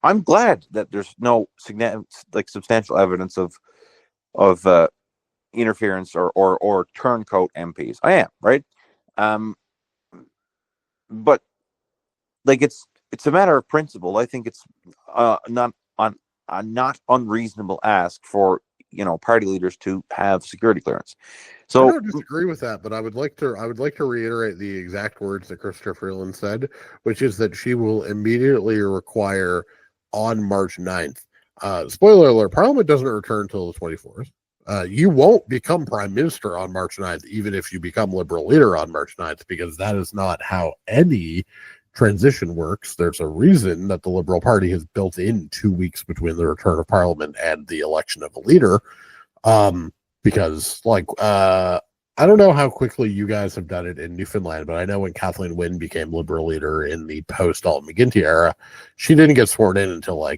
I'm glad that there's no substantial evidence of interference or turncoat MPs. I am, right? But it's a matter of principle. I think it's not unreasonable ask for party leaders to have security clearance. So I don't disagree with that, but I would like to reiterate the exact words that Chrystia Freeland said, which is that she will immediately require on March 9th. Spoiler alert, Parliament doesn't return until the 24th. You won't become prime minister on March 9th, even if you become liberal leader on March 9th, because that is not how any transition works. There's a reason that the Liberal Party has built in 2 weeks between the return of Parliament and the election of a leader. Because I don't know how quickly you guys have done it in Newfoundland, but I know when Kathleen Wynne became Liberal leader in the post-Alton McGuinty era, she didn't get sworn in until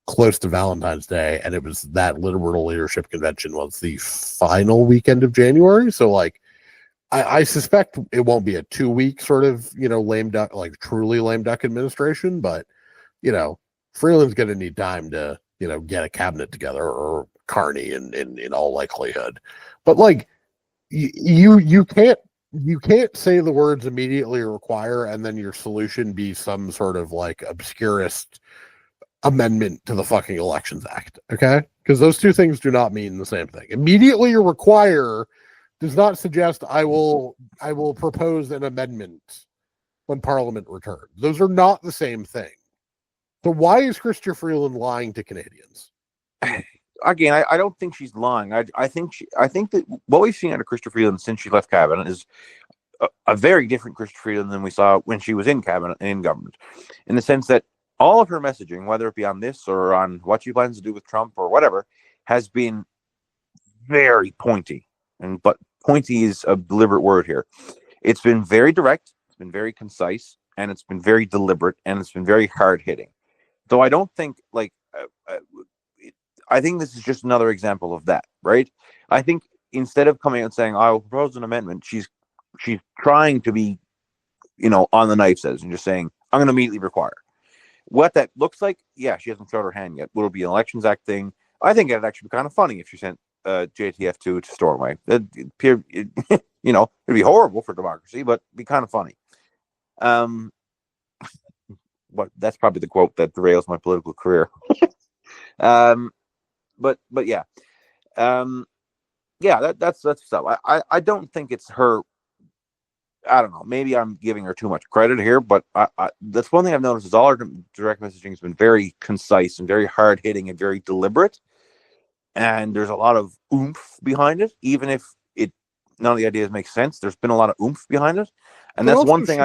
close to Valentine's Day, and it was that Liberal leadership convention was the final weekend of January. So I suspect it won't be a 2 week sort of lame duck, truly lame duck administration, but Freeland's going to need time to get a cabinet together, or Carney in all likelihood. But you can't say the words immediately require and then your solution be some sort of obscurist amendment to the fucking Elections Act, okay? Because those two things do not mean the same thing. Immediately require does not suggest I will propose an amendment when Parliament returns. Those are not the same thing. So why is Chrystia Freeland lying to Canadians? Again, I don't think she's lying. I think that what we've seen out of Chrystia Freeland since she left cabinet is a very different Chrystia Freeland than we saw when she was in cabinet and in government, in the sense that all of her messaging, whether it be on this or on what she plans to do with Trump or whatever, has been very pointy. But pointy is a deliberate word here. It's been very direct, it's been very concise, and it's been very deliberate, and it's been very hard hitting. So I don't think I think this is just another example of that, right? I think instead of coming out and saying, "I will propose an amendment," she's trying to be, on the knife edge and just saying, "I'm going to immediately require." What that looks like, yeah, she hasn't thrown her hand yet. Will it be an Elections Act thing? I think it'd actually be kind of funny if she sent JTF2 to Stormway. It'd be horrible for democracy, but it'd be kind of funny. But that's probably the quote that derails my political career. But yeah, that's stuff. I don't think it's her. I don't know. Maybe I'm giving her too much credit here, but that's one thing I've noticed is all her direct messaging has been very concise and very hard hitting and very deliberate. And there's a lot of oomph behind it, even if none of the ideas make sense. There's been a lot of oomph behind it, and that's one thing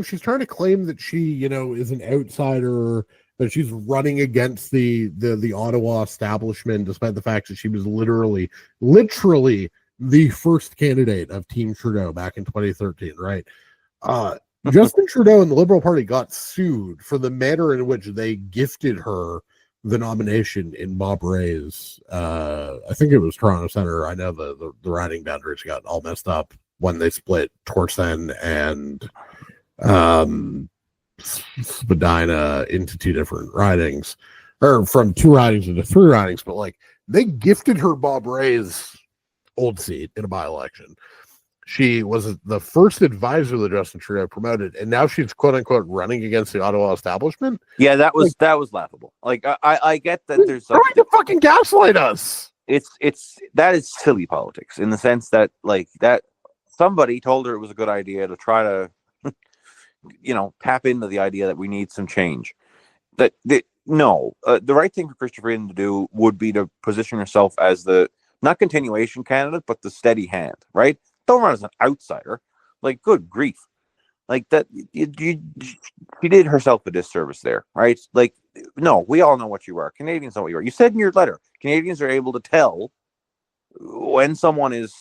she's trying to claim that she, is an outsider, that she's running against the Ottawa establishment, despite the fact that she was literally the first candidate of Team Trudeau back in 2013, right? Justin Trudeau and the Liberal Party got sued for the manner in which they gifted her the nomination in Bob Rae's, I think it was Toronto Centre. I know the riding boundaries got all messed up when they split Torsen and Spadina into two different ridings, or from two ridings into three ridings, but they gifted her Bob Rae's old seat in a by-election. She was the first advisor that Justin Trudeau promoted, and now she's quote unquote running against the Ottawa establishment. Yeah, that was laughable. Like I get that there's trying to fucking gaslight us. It's that is silly politics in the sense that like that somebody told her it was a good idea to try to tap into the idea that we need some change. The right thing for Chrystia Freeland to do would be to position herself as the not continuation candidate, but the steady hand, right? Don't run as an outsider. Like, good grief. Like that, she did herself a disservice there, right? Like, no, we all know what you are. Canadians know what you are. You said in your letter, Canadians are able to tell when someone is,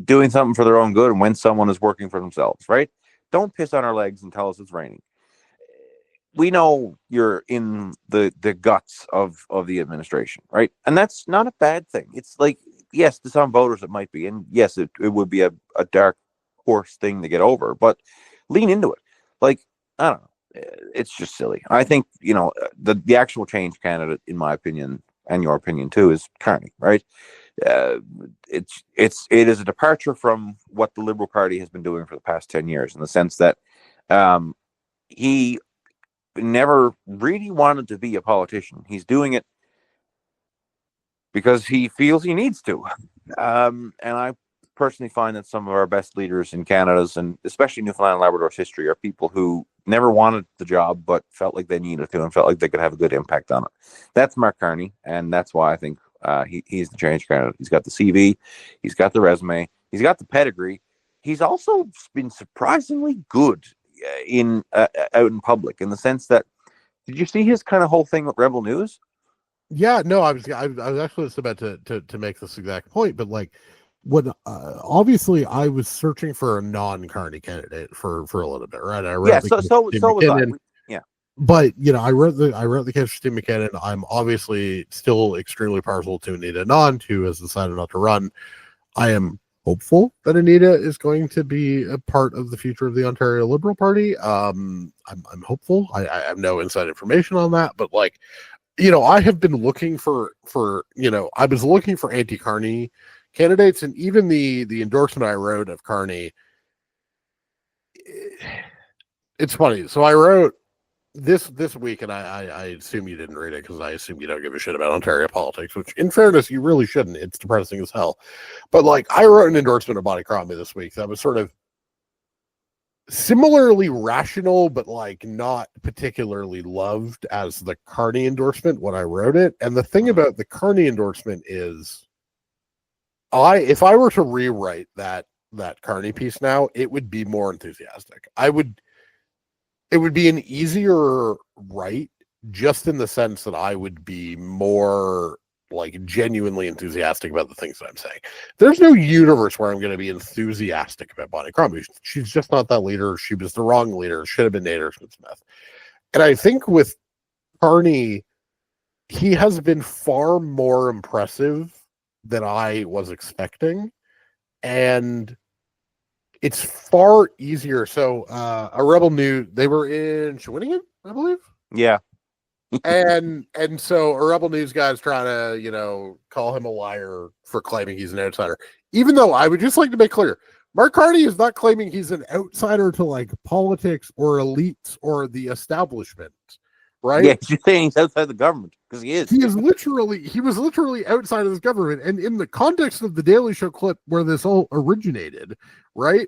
doing something for their own good and when someone is working for themselves, right? Don't piss on our legs and tell us it's raining. We know you're in the guts of the administration, right? And that's not a bad thing. It's like, yes, to some voters it might be, and yes, it would be a dark horse thing to get over, but lean into it. Like, I don't know. It's just silly. I think, the actual change candidate, in my opinion, and your opinion too, is Carney, right? It is a departure from what the Liberal Party has been doing for the past 10 years in the sense that he never really wanted to be a politician. He's doing it because he feels he needs to. And I personally find that some of our best leaders in Canada's and especially Newfoundland and Labrador's history are people who never wanted the job but felt like they needed to and felt like they could have a good impact on it. That's Mark Carney, and that's why I think he's the change candidate. He's got the CV, he's got the resume, he's got the pedigree. He's also been surprisingly good out in public in the sense that, did you see his kind of whole thing with Rebel News? Yeah, no, I was actually just about to make this exact point, but like, when obviously I was searching for a non-Carney candidate for a little bit, right? I wrote so was I. Yeah, but I wrote the case for Steve McKinnon. I'm obviously still extremely partial to Anita Anand, who has decided not to run. I am hopeful that Anita is going to be a part of the future of the Ontario Liberal Party. I'm hopeful. I have no inside information on that, but like, I have been looking for I was looking for anti-Carney candidates, and even the endorsement I wrote of Carney, it's funny. So I wrote this week, and I assume you didn't read it because I assume you don't give a shit about Ontario politics, which in fairness, you really shouldn't. It's depressing as hell. But like, I wrote an endorsement of Bonnie Crombie this week that was sort of similarly rational, but like not particularly loved as the Carney endorsement when I wrote it. And the thing about the Carney endorsement is, if I were to rewrite that Carney piece now, it would be more enthusiastic. It would be an easier write, just in the sense that I would be more like genuinely enthusiastic about the things that I'm saying. There's no universe where I'm going to be enthusiastic about Bonnie Crombie. She's just not that leader. She was the wrong leader. Should have been Nader Smith. And I think with Carney, he has been far more impressive than I was expecting, and it's far easier. So a Rebel News, they were in Shawinigan, I believe. Yeah. and so a Rebel News guy's trying to, call him a liar for claiming he's an outsider. Even though I would just like to make clear, Mark Carney is not claiming he's an outsider to like politics or elites or the establishment, right? Yeah, you're saying he's outside the government because he is. He was literally outside of this government. And in the context of the Daily Show clip where this all originated, right?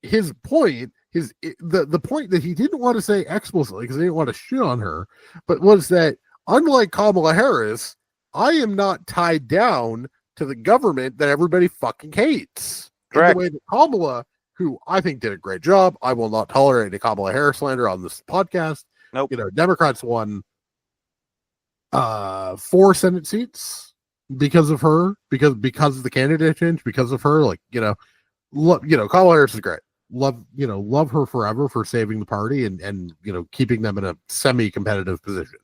His point, the point that he didn't want to say explicitly because he didn't want to shit on her, but was that unlike Kamala Harris, I am not tied down to the government that everybody fucking hates. Correct. In the way that Kamala, who I think did a great job, I will not tolerate a Kamala Harris slander on this podcast. Nope. Democrats won 4 Senate seats because of her, because of the candidate change, because of her. Like, Kamala Harris is great. Love her forever for saving the party and keeping them in a semi-competitive position.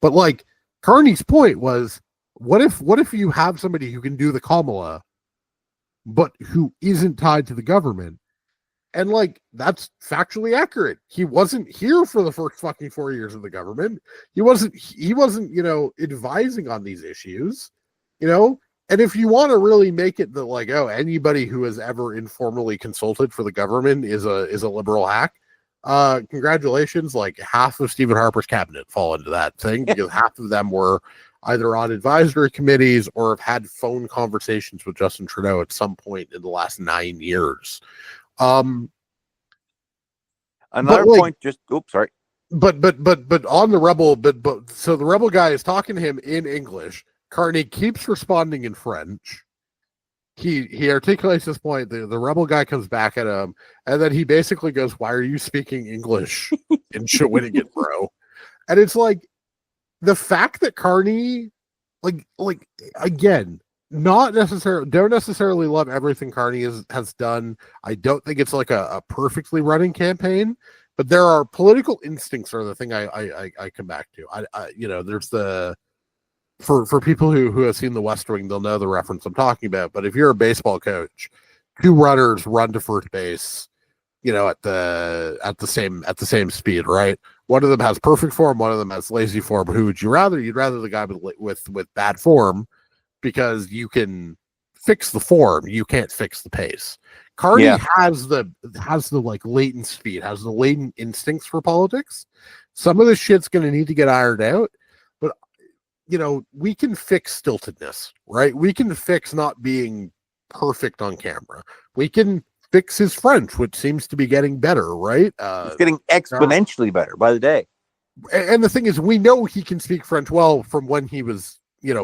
But like, Carney's point was, what if you have somebody who can do the Kamala, but who isn't tied to the government? And like, that's factually accurate. He wasn't here for the first fucking 4 years of the government. He wasn't, advising on these issues. And if you want to really make it that like, oh, anybody who has ever informally consulted for the government is a liberal hack, congratulations. Like half of Stephen Harper's cabinet fall into that thing because half of them were either on advisory committees or have had phone conversations with Justin Trudeau at some point in the last 9 years. Another point, just oops, sorry. But on the Rebel, so the Rebel guy is talking to him in English. Carney keeps responding in French. He articulates this point. The Rebel guy comes back at him, and then he basically goes, "Why are you speaking English in Shawinigan, bro?" And it's like the fact that Carney, like again, don't necessarily love everything Carney has done. I don't think it's like a perfectly running campaign, but there are political instincts are the thing I come back to. There's the for people who have seen The West Wing, they'll know the reference I'm talking about. But if you're a baseball coach, two runners run to first base, at the same speed, right? One of them has perfect form, one of them has lazy form. Who would you rather? You'd rather the guy with bad form because you can fix the form, you can't fix the pace. Carney has the like latent speed, has the latent instincts for politics. Some of this shit's going to need to get ironed out, but we can fix stiltedness, right? We can fix not being perfect on camera. We can fix his French, which seems to be getting better, right? It's getting exponentially better by the day. And the thing is, we know he can speak French well from when he was,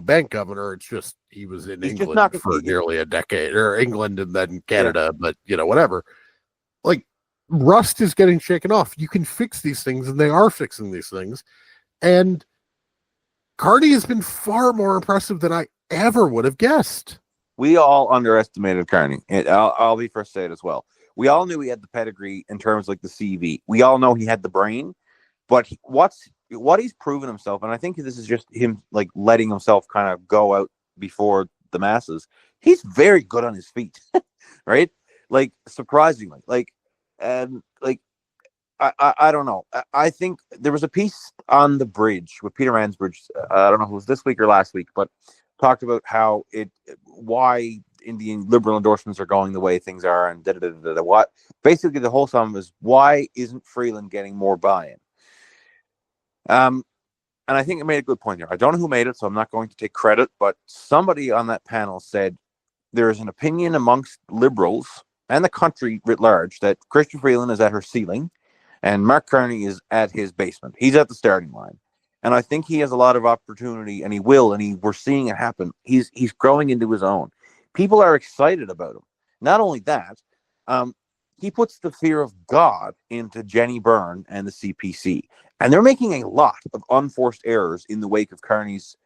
bank governor. It's just he was in England for nearly a decade, or England and then Canada, but whatever. Like rust is getting shaken off. You can fix these things, and they are fixing these things. And Carney has been far more impressive than I ever would have guessed. We all underestimated Carney. I'll be first to say it as well. We all knew he had the pedigree in terms of like the CV. We all know he had the brain, but what he's proven himself, and I think this is just him like letting himself kind of go out before the masses. He's very good on his feet, right? Like surprisingly, I don't know. I think there was a piece on The Bridge with Peter Mansbridge. I don't know if it was this week or last week, but talked about how why Indian liberal endorsements are going the way things are, and what. Basically, the whole sum is why isn't Freeland getting more buy-in? And I think it made a good point there. I don't know who made it, so I'm not going to take credit, but somebody on that panel said there is an opinion amongst liberals and the country writ large that Chrystia Freeland is at her ceiling and Mark Carney is at his basement. He's at the starting line. And I think he has a lot of opportunity, and he will, and we're seeing it happen. He's growing into his own. People are excited about him. Not only that, he puts the fear of God into Jenny Byrne and the CPC. And they're making a lot of unforced errors in the wake of Carney's,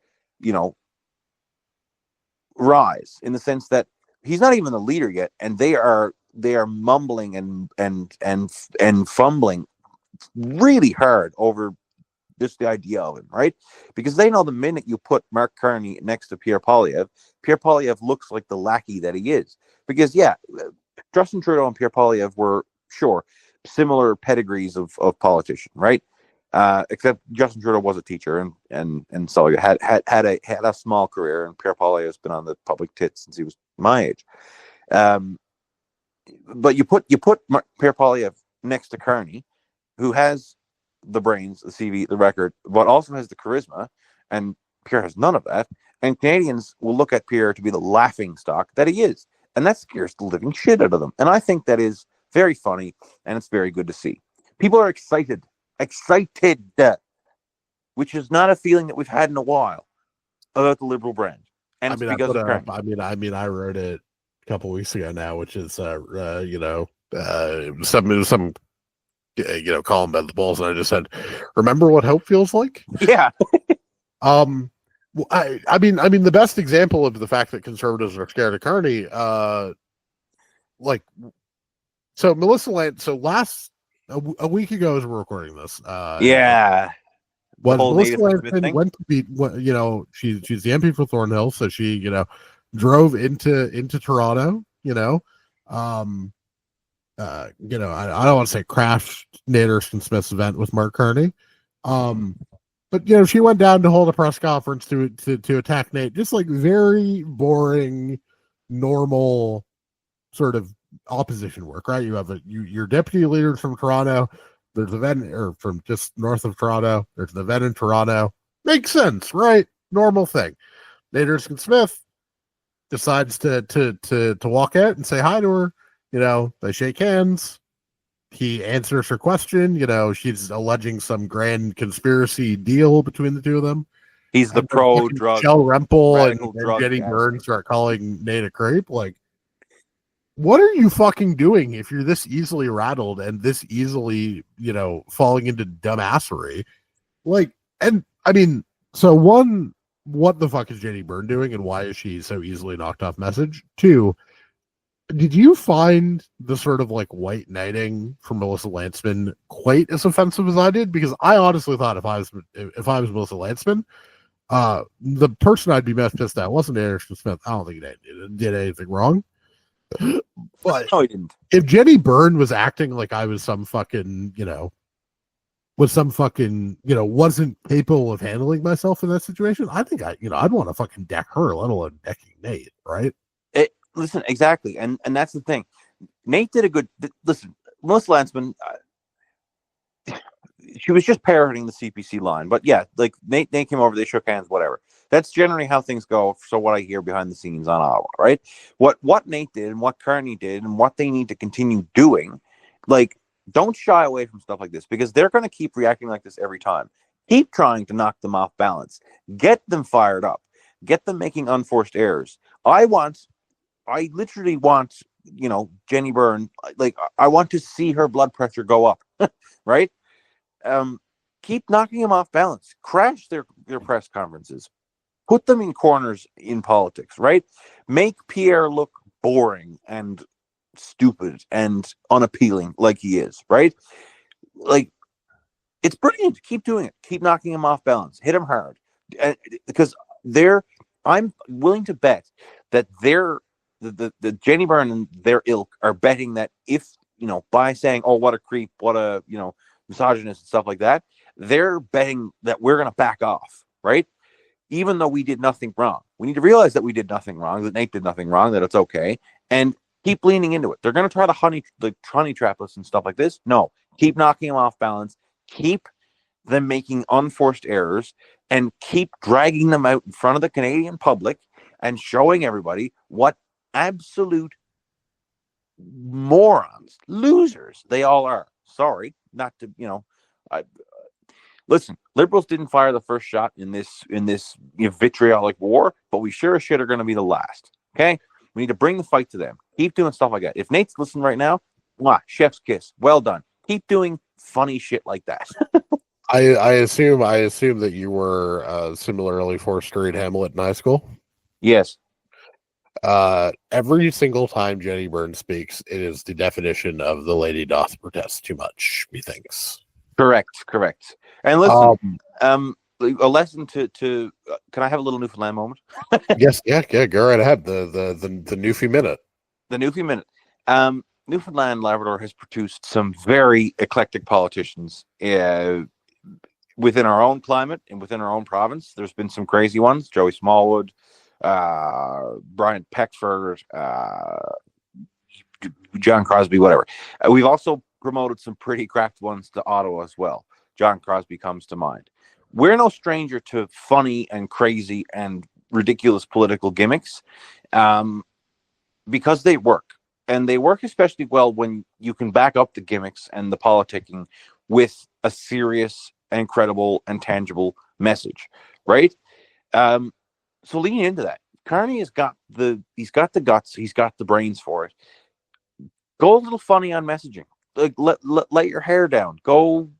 rise, in the sense that he's not even the leader yet, and they are mumbling and fumbling really hard over just the idea of him, right? Because they know the minute you put Mark Carney next to Pierre Poilievre looks like the lackey that he is. Because Justin Trudeau and Pierre Poilievre were similar pedigrees of politician, right? Except Justin Trudeau was a teacher and so had a small career, and Pierre Poilievre's been on the public tit since he was my age. But you put Pierre Poilievre next to Carney, who has the brains, the CV, the record, but also has the charisma, and Pierre has none of that. And Canadians will look at Pierre to be the laughing stock that he is, and that scares the living shit out of them. And I think that is very funny, and it's very good to see. People are excited, which is not a feeling that we've had in a while about the Liberal brand. And it's because of Carney. I wrote it a couple weeks ago now, which is some column about the Bulls, and I just said, remember what hope feels like? Yeah. I mean the best example of the fact that conservatives are scared of Carney, so Melissa Land, so a week ago as we're recording this, Melissa Lansing went to be, she's the MP for Thornhill, so she drove into Toronto, I don't want to say crashed Naderson Smith's event with Mark Carney, but But she went down to hold a press conference to attack Nate. Just like very boring, normal sort of opposition work, right? You have your deputy leaders from Toronto. There's an event or from just north of Toronto. There's an event in Toronto. Makes sense, right? Normal thing. Nate Erskine-Smith decides to walk out and say hi to her. They shake hands. He answers her question. She's alleging some grand conspiracy deal between the two of them. He's the pro-drug. Shell Rempel and drug Jenny guy. Byrne start calling Nate a creep. Like, what are you fucking doing if you're this easily rattled and this easily, falling into dumbassery? Like, and I mean, so one, what the fuck is Jenny Byrne doing and why is she so easily knocked off message? Two, did you find the sort of like white knighting from Melissa Lantsman quite as offensive as I did? Because I honestly thought if I was Melissa Lantsman, the person I'd be most pissed at wasn't Anderson Smith. I don't think he did anything wrong. But no, he didn't. If Jenny Byrne was acting like I was some fucking, wasn't capable of handling myself in that situation, I think I'd want to fucking deck her, let alone decking Nate, right? Listen, exactly, and that's the thing. Nate did a good. Listen, Melissa Lantsman, she was just parroting the CPC line, but yeah, like Nate came over, they shook hands, whatever. That's generally how things go. So what I hear behind the scenes on Ottawa, right? What Nate did and what Kearney did and what they need to continue doing, like, don't shy away from stuff like this because they're going to keep reacting like this every time. Keep trying to knock them off balance. Get them fired up. Get them making unforced errors. I literally want, Jenny Byrne, like, I want to see her blood pressure go up, right? Keep knocking them off balance. Crash their press conferences. Put them in corners in politics, right? Make Pierre look boring and stupid and unappealing like he is, right? Like, it's brilliant. Keep doing it. Keep knocking him off balance. Hit him hard. Because I'm willing to bet that the Jenny Byrne and their ilk are betting that if, by saying, oh, what a creep, what a, misogynist and stuff like that, they're betting that we're going to back off, right? Even though we did nothing wrong. We need to realize that we did nothing wrong, that Nate did nothing wrong, that it's okay, and keep leaning into it. They're going to try to honey trap us and stuff like this. No, keep knocking them off balance. Keep them making unforced errors and keep dragging them out in front of the Canadian public and showing everybody what absolute morons, losers they all are. Sorry, not to, listen, Liberals didn't fire the first shot in this vitriolic war, but we sure as shit are going to be the last. Okay? We need to bring the fight to them. Keep doing stuff like that. If Nate's listening right now, chef's kiss. Well done. Keep doing funny shit like that. I assume that you were similarly forced to read Hamlet in high school. Yes. Every single time Jenny Byrne speaks, it is the definition of the lady doth protest too much, methinks. Correct. And listen, a lesson to can I have a little Newfoundland moment? Yes, yeah, go right ahead. The Newfie minute. The Newfie minute. Newfoundland Labrador has produced some very eclectic politicians within our own climate and within our own province. There's been some crazy ones: Joey Smallwood, Brian Peckford, John Crosby, whatever. We've also promoted some pretty cracked ones to Ottawa as well. John Crosby comes to mind. We're no stranger to funny and crazy and ridiculous political gimmicks because they work. And they work especially well when you can back up the gimmicks and the politicking with a serious and credible and tangible message, right? So lean into that. Carney has got the guts, he's got the brains for it. Go a little funny on messaging. Like let your hair down. Go,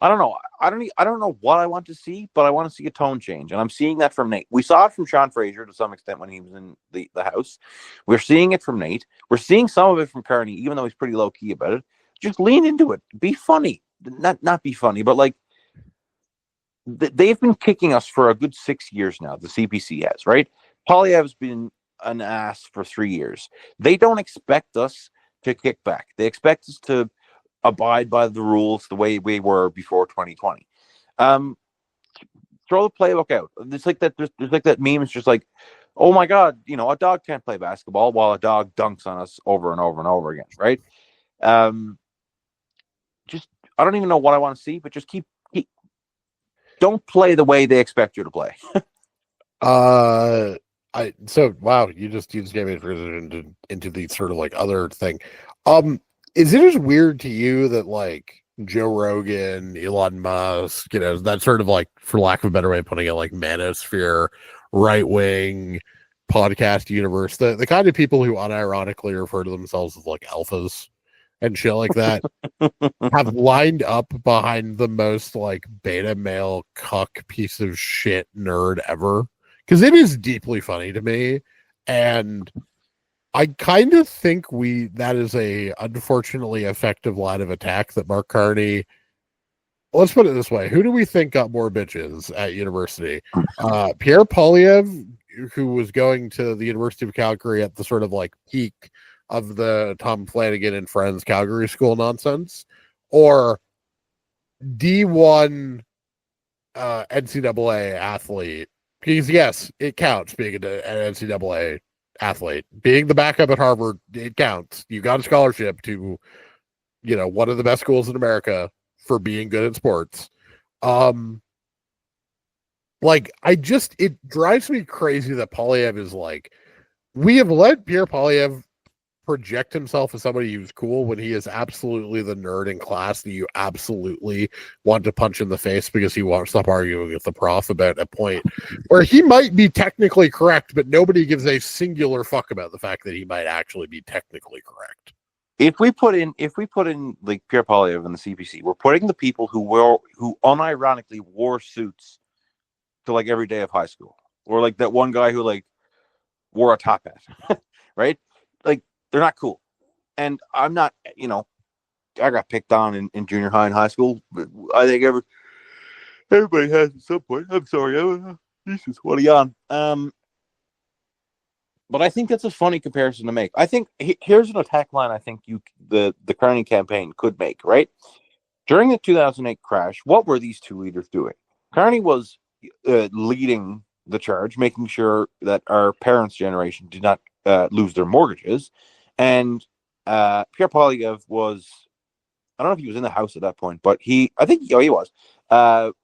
I don't know. I don't know what I want to see, but I want to see a tone change. And I'm seeing that from Nate. We saw it from Sean Fraser to some extent when he was in the House. We're seeing it from Nate. We're seeing some of it from Carney, even though he's pretty low key about it. Just lean into it. Be funny. Not be funny, but like they've been kicking us for a good 6 years now. The CPC has, right? Poilievre's been an ass for 3 years. They don't expect us to kick back. They expect us to abide by the rules the way we were before 2020. throw the playbook out. It's like that. There's like that meme. It's just like, oh my god, a dog can't play basketball while a dog dunks on us over and over and over again, right? Just I don't even know what I want to see, but just keep don't play the way they expect you to play. Wow, you just gave me a transition into the sort of like other thing. Is it just weird to you that like Joe Rogan, Elon Musk, that sort of like, for lack of a better way of putting it, like manosphere, right wing podcast universe, the kind of people who unironically refer to themselves as like alphas and shit like that have lined up behind the most like beta male cuck piece of shit nerd ever? Because it is deeply funny to me, and I kind of think that is a unfortunately effective line of attack that Mark Carney. Let's put it this way: who do we think got more bitches at university? Pierre Polyev, who was going to the University of Calgary at the sort of like peak of the Tom Flanagan and Friends Calgary School nonsense, or D1 NCAA athlete? Because yes, it counts being an NCAA athlete. Being the backup at Harvard, it counts. You got a scholarship to, one of the best schools in America for being good at sports. It drives me crazy that Polyev is like, we have let Pierre Polyev project himself as somebody who's cool when he is absolutely the nerd in class that you absolutely want to punch in the face because he won't stop arguing with the prof about a point where he might be technically correct, but nobody gives a singular fuck about the fact that he might actually be technically correct. If we put in like Pierre Polyev and the CPC, we're putting the people who unironically wore suits to like every day of high school, or like that one guy who like wore a top hat, right? Like, they're not cool. And I'm not, I got picked on in junior high and high school. But I think everybody has at some point. I'm sorry. Jesus, what are you on? But I think that's a funny comparison to make. I think here's an attack line I think the Carney campaign could make, right? During the 2008 crash, what were these two leaders doing? Carney was leading the charge, making sure that our parents' generation did not lose their mortgages. And Pierre Polyev was, I don't know if he was in the House at that point, but he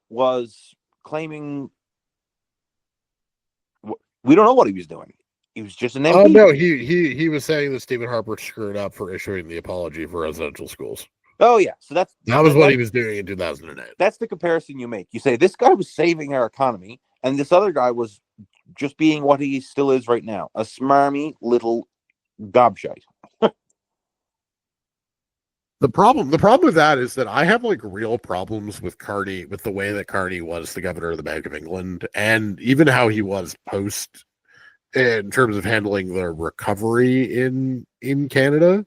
was claiming, we don't know what he was doing. He was just an MP. Oh no, he was saying that Stephen Harper screwed up for issuing the apology for residential schools. Oh yeah, so that was what he was doing in 2008. That's the comparison you make. You say this guy was saving our economy, and this other guy was just being what he still is right now, a smarmy little gobshite. The problem with that is that I have like real problems with Carney, with the way that Carney was the governor of the Bank of England, and even how he was post in terms of handling the recovery in Canada,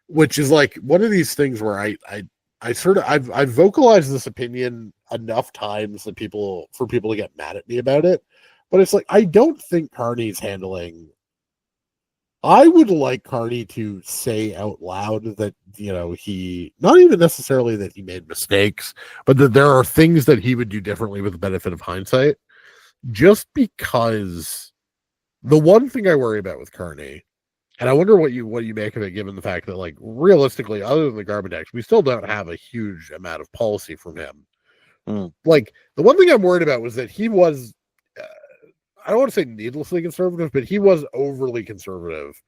which is like one of these things where I've vocalized this opinion enough times that people to get mad at me about it, but it's like I don't think Carney's handling. I would like Carney to say out loud that, he, not even necessarily that he made mistakes, but that there are things that he would do differently with the benefit of hindsight. Just because the one thing I worry about with Carney, and I wonder what you make of it, given the fact that, like, realistically, other than the Carbon Tax, we still don't have a huge amount of policy from him. Like, the one thing I'm worried about was that he was, I don't want to say needlessly conservative, but he was overly conservative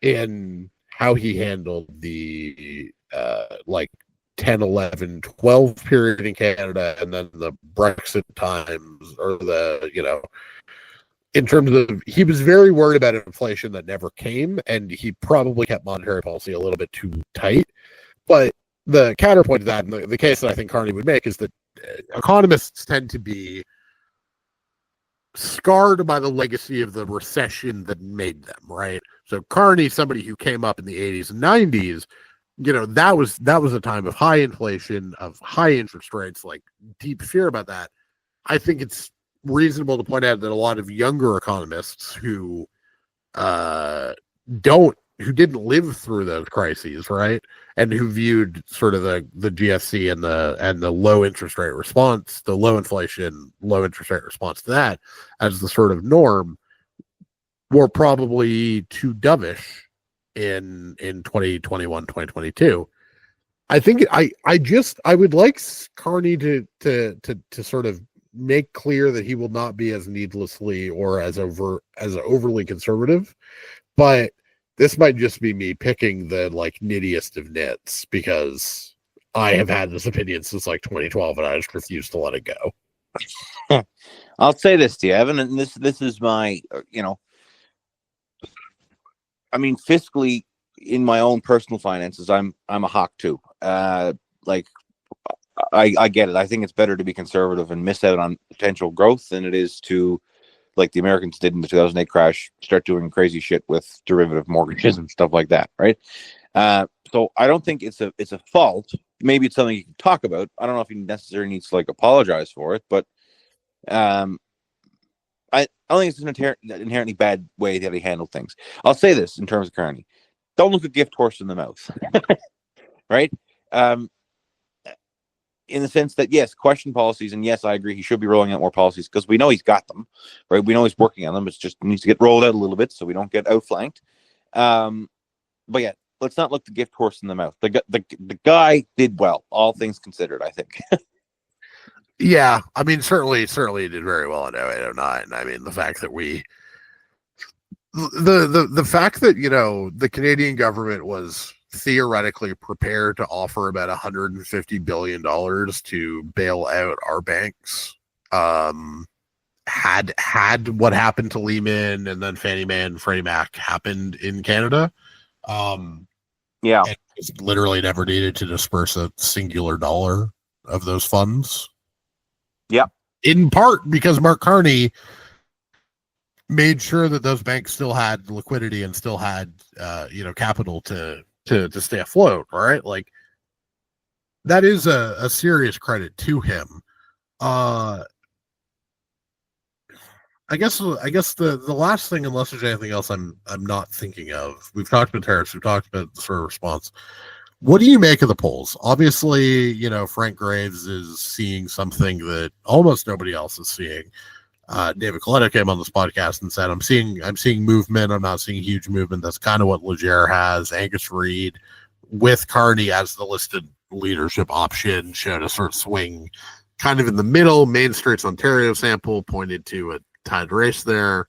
in how he handled the 10, 11, 12 period in Canada, and then the Brexit times, or in terms of, he was very worried about inflation that never came, and he probably kept monetary policy a little bit too tight. But the counterpoint to that, and the case that I think Carney would make, is that economists tend to be scarred by the legacy of the recession that made them, right? So Carney, somebody who came up in the 80s and 90s, that was a time of high inflation, of high interest rates, like deep fear about that. I think it's reasonable to point out that a lot of younger economists who don't who didn't live through those crises, right? And who viewed sort of the GFC and the low interest rate response, the low inflation, low interest rate response to that as the sort of norm, were probably too dovish in 2021, 2022. I think I would like Carney to sort of make clear that he will not be as needlessly or as overly conservative, but this might just be me picking the like nittiest of nits because I have had this opinion since like 2012 and I just refuse to let it go. I'll say this to you, Evan, and this is my, I mean, fiscally, in my own personal finances, I'm a hawk too. Like, I get it. I think it's better to be conservative and miss out on potential growth than it is to, like the Americans did in the 2008 crash, start doing crazy shit with derivative mortgages and stuff like that, right? So I don't think it's a fault. Maybe it's something you can talk about. I don't know if he necessarily needs to like apologize for it, but I don't think it's an inherently bad way that he handled things. I'll say this in terms of Carney: don't look a gift horse in the mouth, right? In the sense that, yes, question policies, and yes, I agree, he should be rolling out more policies because we know he's got them, right? We know he's working on them. It's just needs to get rolled out a little bit so we don't get outflanked. But yeah, let's not look the gift horse in the mouth. The guy did well, all things considered, I think. Yeah, I mean, certainly he did very well in 0809. I mean, the fact that the fact that, you know, the Canadian government was theoretically prepared to offer about $150 billion to bail out our banks, had what happened to Lehman and then Fannie Mae and Freddie Mac happened in Canada. Yeah, and it's literally never needed to disperse a singular dollar of those funds. Yeah, in part because Mark Carney made sure that those banks still had liquidity and still had capital to stay afloat. All right, like that is a serious credit to him. I guess the last thing, unless there's anything else I'm not thinking of, we've talked about tariffs, we've talked about the sort of response. What do you make of the polls? Obviously, you know, Frank Graves is seeing something that almost nobody else is seeing. David Coletta came on this podcast and said, I'm seeing movement. I'm not seeing huge movement. That's kind of what Legere has. Angus Reid with Carney as the listed leadership option showed a sort of swing kind of in the middle. Main Street's Ontario sample pointed to a tied race there.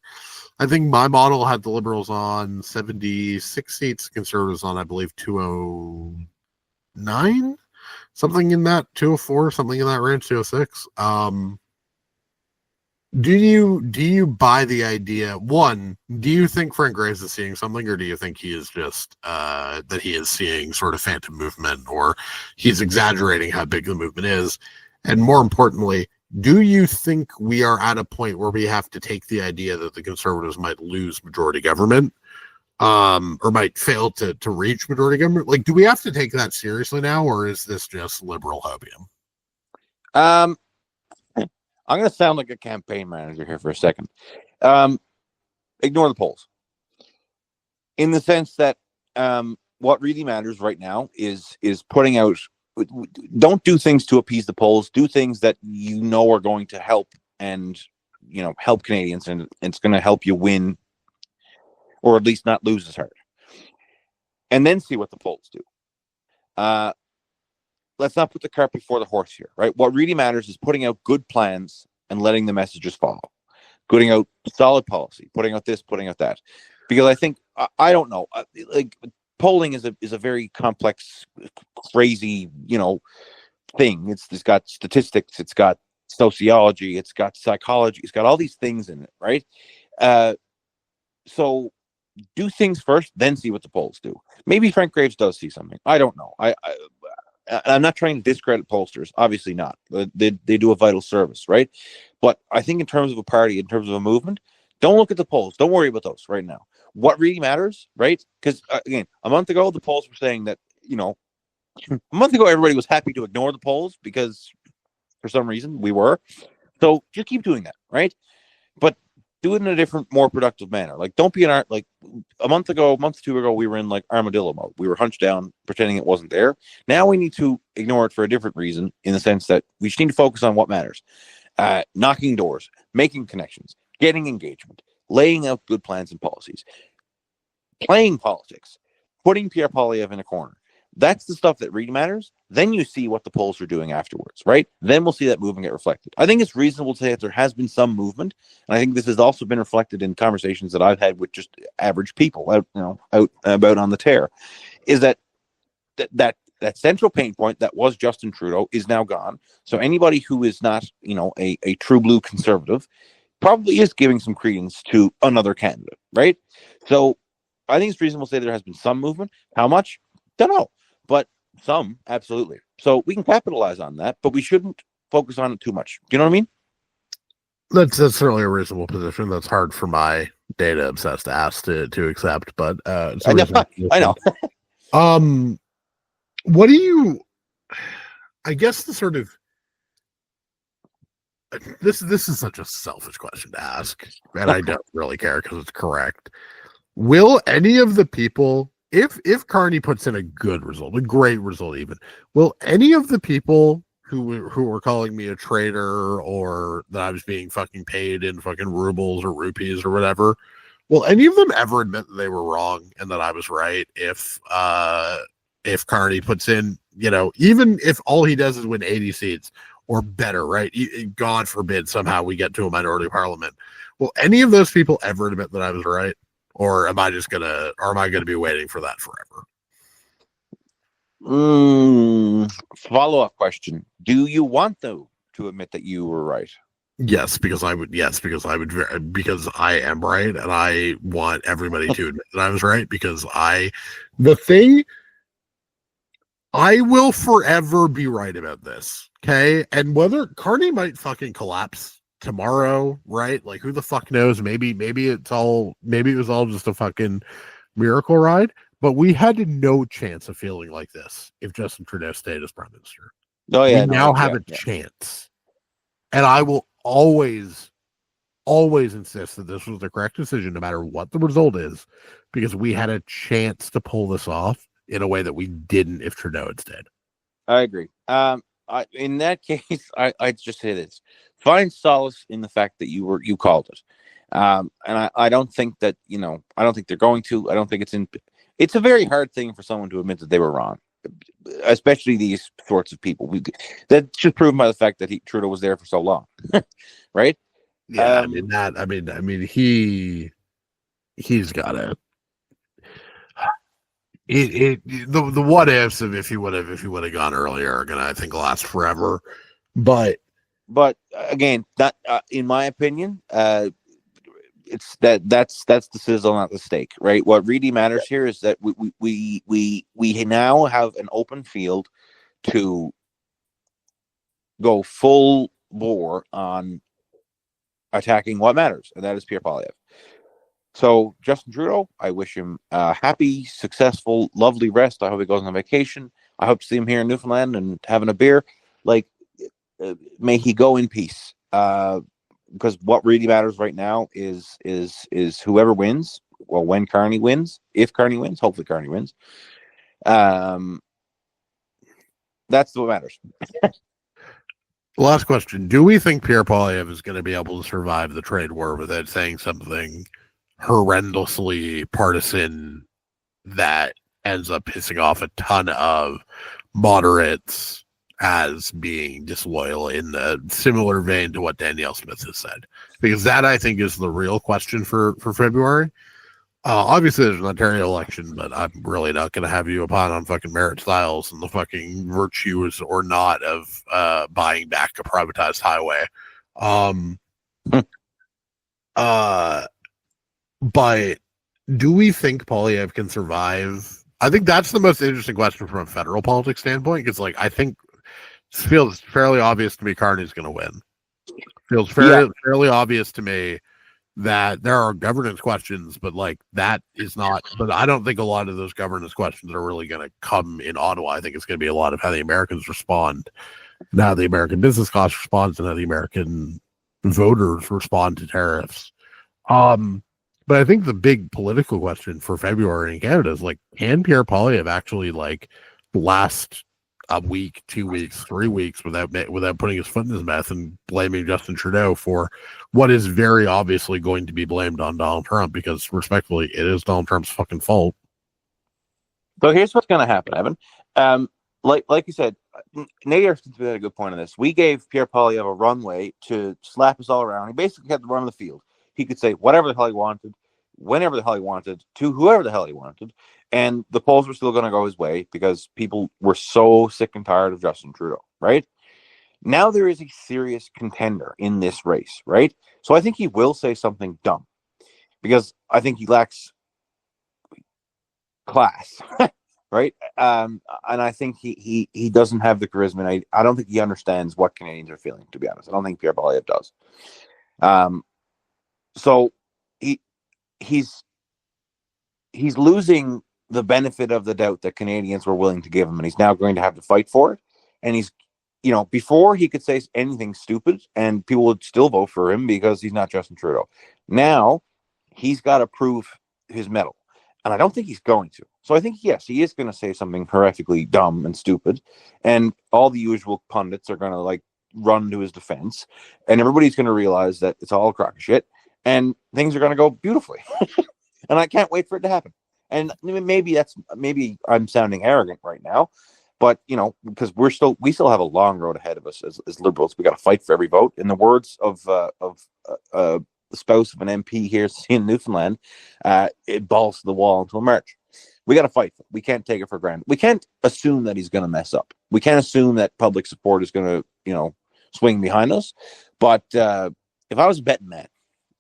I think my model had the Liberals on 76 seats, Conservatives on, I believe, 209, something in that, 204, something in that range, 206. Do you buy the idea? One, do you think Frank Graves is seeing something, or do you think he is just that he is seeing sort of phantom movement, or he's exaggerating how big the movement is? And more importantly, do you think we are at a point where we have to take the idea that the Conservatives might lose majority government, or might fail to reach majority government? Like, do we have to take that seriously now, or is this just liberal hopium? I'm going to sound like a campaign manager here for a second. Ignore the polls. In the sense that what really matters right now is putting out. Don't do things to appease the polls. Do things that you know are going to help and help Canadians, and it's going to help you win, or at least not lose as hard. And then see what the polls do. Let's not put the cart before the horse here, right? What really matters is putting out good plans and letting the messages follow. Putting out solid policy, putting out this, putting out that. Because I think, I don't know, like polling is a very complex, crazy, thing. It's got statistics, it's got sociology, it's got psychology, it's got all these things in it, right? So do things first, then see what the polls do. Maybe Frank Graves does see something. I don't know. I'm not trying to discredit pollsters. Obviously not. They do a vital service, right? But I think in terms of a party, in terms of a movement, don't look at the polls. Don't worry about those right now. What really matters, right? Because, again, a month ago, the polls were saying that, a month ago, everybody was happy to ignore the polls because for some reason we were. So just keep doing that, right? But do it in a different, more productive manner. Like, don't be like a month or two ago, we were in like armadillo mode. We were hunched down, pretending it wasn't there. Now we need to ignore it for a different reason, in the sense that we just need to focus on what matters. Knocking doors, making connections, getting engagement, laying out good plans and policies, playing politics, putting Pierre Poilievre in a corner. That's the stuff that really matters. Then you see what the polls are doing afterwards, right? Then we'll see that movement get reflected. I think it's reasonable to say that there has been some movement, and I think this has also been reflected in conversations that I've had with just average people out and about on the tear. Is that central pain point that was Justin Trudeau is now gone. So anybody who is not, a true blue conservative probably is giving some credence to another candidate, right? So I think it's reasonable to say there has been some movement. How much? Don't know. But some, absolutely. So we can capitalize on that, but we shouldn't focus on it too much. Do you know what I mean? That's certainly a reasonable position. That's hard for my data obsessed ass to accept, but I know. What do you? I guess the sort of this is such a selfish question to ask, and I don't really care because it's correct. Will any of the people, if Carney puts in a good result, a great result even, will any of the people who were calling me a traitor or that I was being fucking paid in fucking rubles or rupees or whatever, will any of them ever admit that they were wrong and that I was right if Carney puts in, even if all he does is win 80 seats or better, right? God forbid somehow we get to a minority parliament. Will any of those people ever admit that I was right? Or am I gonna be waiting for that forever? Follow-up question. Do you want though to admit that you were right? Yes, because I would, because I am right, and I want everybody to admit that I was right, because I will forever be right about this. Okay. And whether Carney might fucking collapse tomorrow, right? Like, who the fuck knows? Maybe it was all just a fucking miracle ride, but we had no chance of feeling like this if Justin Trudeau stayed as prime minister. Oh yeah, we now have a chance, and I will always insist that this was the correct decision, no matter what the result is, because we had a chance to pull this off in a way that we didn't if Trudeau had stayed. I agree. In that case, I'd just say this: find solace in the fact that you called it. And I don't think that, I don't think they're going to. I don't think it's a very hard thing for someone to admit that they were wrong, especially these sorts of people. That's just proven by the fact that Trudeau was there for so long, right? Yeah, he's got it. The what ifs of if he would have gone earlier are gonna, I think, last forever. But again, that in my opinion, it's that's the sizzle, not the steak, right? What really matters here is that we now have an open field to go full bore on attacking what matters, and that is Pierre Poilievre. So Justin Trudeau, I wish him a happy, successful, lovely rest. I hope he goes on vacation. I hope to see him here in Newfoundland and having a beer. Like, may he go in peace. Because what really matters right now is whoever wins. Well, when Carney wins, if Carney wins, hopefully Carney wins. That's what matters. Last question: do we think Pierre Poilievre is going to be able to survive the trade war without saying something horrendously partisan that ends up pissing off a ton of moderates as being disloyal, in the similar vein to what Danielle Smith has said? Because that, I think, is the real question for February. Obviously, there's an Ontario election, but I'm really not going to have you opine on fucking Merit Styles and the fucking virtues or not of buying back a privatized highway. But do we think Poilievre can survive? I think that's the most interesting question from a federal politics standpoint, because, like, I think it feels fairly obvious to me Carney's going to win. Feels fairly obvious to me that there are governance questions, but like that is not. But I don't think a lot of those governance questions are really going to come in Ottawa. I think it's going to be a lot of how the Americans respond, and how the American business class responds, and how the American voters respond to tariffs. But I think the big political question for February in Canada is like, can Pierre Poilievre actually like last a week, 2 weeks, 3 weeks without putting his foot in his mouth and blaming Justin Trudeau for what is very obviously going to be blamed on Donald Trump, because respectfully, it is Donald Trump's fucking fault. So here's what's going to happen, Evan. Like you said, Nate Erickson had a good point on this. We gave Pierre Poilievre a runway to slap us all around. He basically had to run the field. He could say whatever the hell he wanted, whenever the hell he wanted, to whoever the hell he wanted, and the polls were still going to go his way because people were so sick and tired of Justin Trudeau, right? Now there is a serious contender in this race, right? So I think he will say something dumb because I think he lacks class, right? And I think he doesn't have the charisma. And I don't think he understands what Canadians are feeling, to be honest. I don't think Pierre Poilievre does. So he's losing the benefit of the doubt that Canadians were willing to give him, and he's now going to have to fight for it. And he's, before he could say anything stupid and people would still vote for him because he's not Justin Trudeau. Now he's got to prove his mettle. And I don't think he's going to. So I think, yes, he is going to say something horrifically dumb and stupid. And all the usual pundits are going to like run to his defense. And everybody's going to realize that it's all a crock of shit. And things are going to go beautifully. And I can't wait for it to happen. And maybe I'm sounding arrogant right now. But, because we still have a long road ahead of us as Liberals. We got to fight for every vote. In the words of the spouse of an MP here in Newfoundland, it balls to the wall until March. We got to fight. We can't take it for granted. We can't assume that he's going to mess up. We can't assume that public support is going to, swing behind us. But if I was a betting man,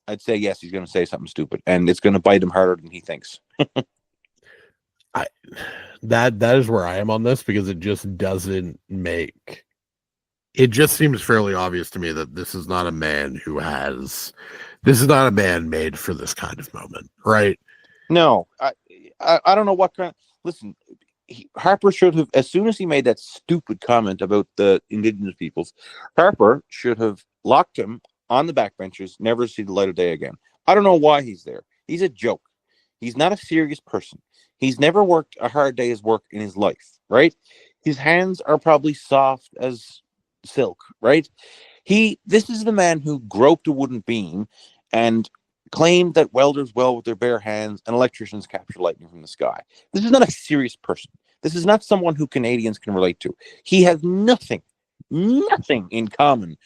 I'd say yes, he's going to say something stupid, and it's going to bite him harder than he thinks. That is where I am on this, because it just doesn't make. It just seems fairly obvious to me that this is not a man made for this kind of moment, right? No, I don't know what kind. Listen, Harper should have, as soon as he made that stupid comment about the Indigenous peoples, Harper should have locked him on the backbenches, never see the light of day again. I don't know why he's there. He's a joke. He's not a serious person. He's never worked a hard day's work in his life, right? His hands are probably soft as silk, right? This is the man who groped a wooden beam and claimed that welders weld with their bare hands and electricians capture lightning from the sky. This is not a serious person. This is not someone who Canadians can relate to. He has nothing in common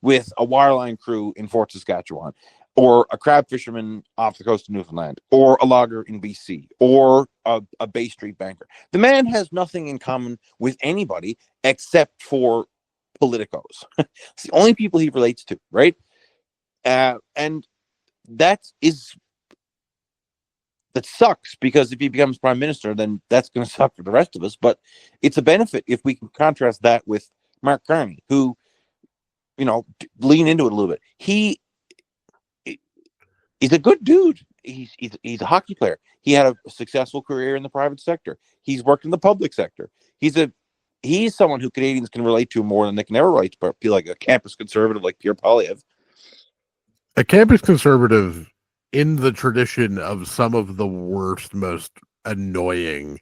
with a wireline crew in Fort Saskatchewan, or a crab fisherman off the coast of Newfoundland, or a logger in BC, or a Bay Street banker. The man has nothing in common with anybody except for politicos. It's the only people he relates to, right? And that sucks, because if he becomes prime minister, then that's going to suck for the rest of us. But it's a benefit if we can contrast that with Mark Carney, who, lean into it a little bit. He's a good dude. He's a hockey player. He had a successful career in the private sector. He's worked in the public sector. He's someone who Canadians can relate to more than they can ever relate to, be like a campus conservative like Pierre Poilievre. A campus conservative in the tradition of some of the worst, most annoying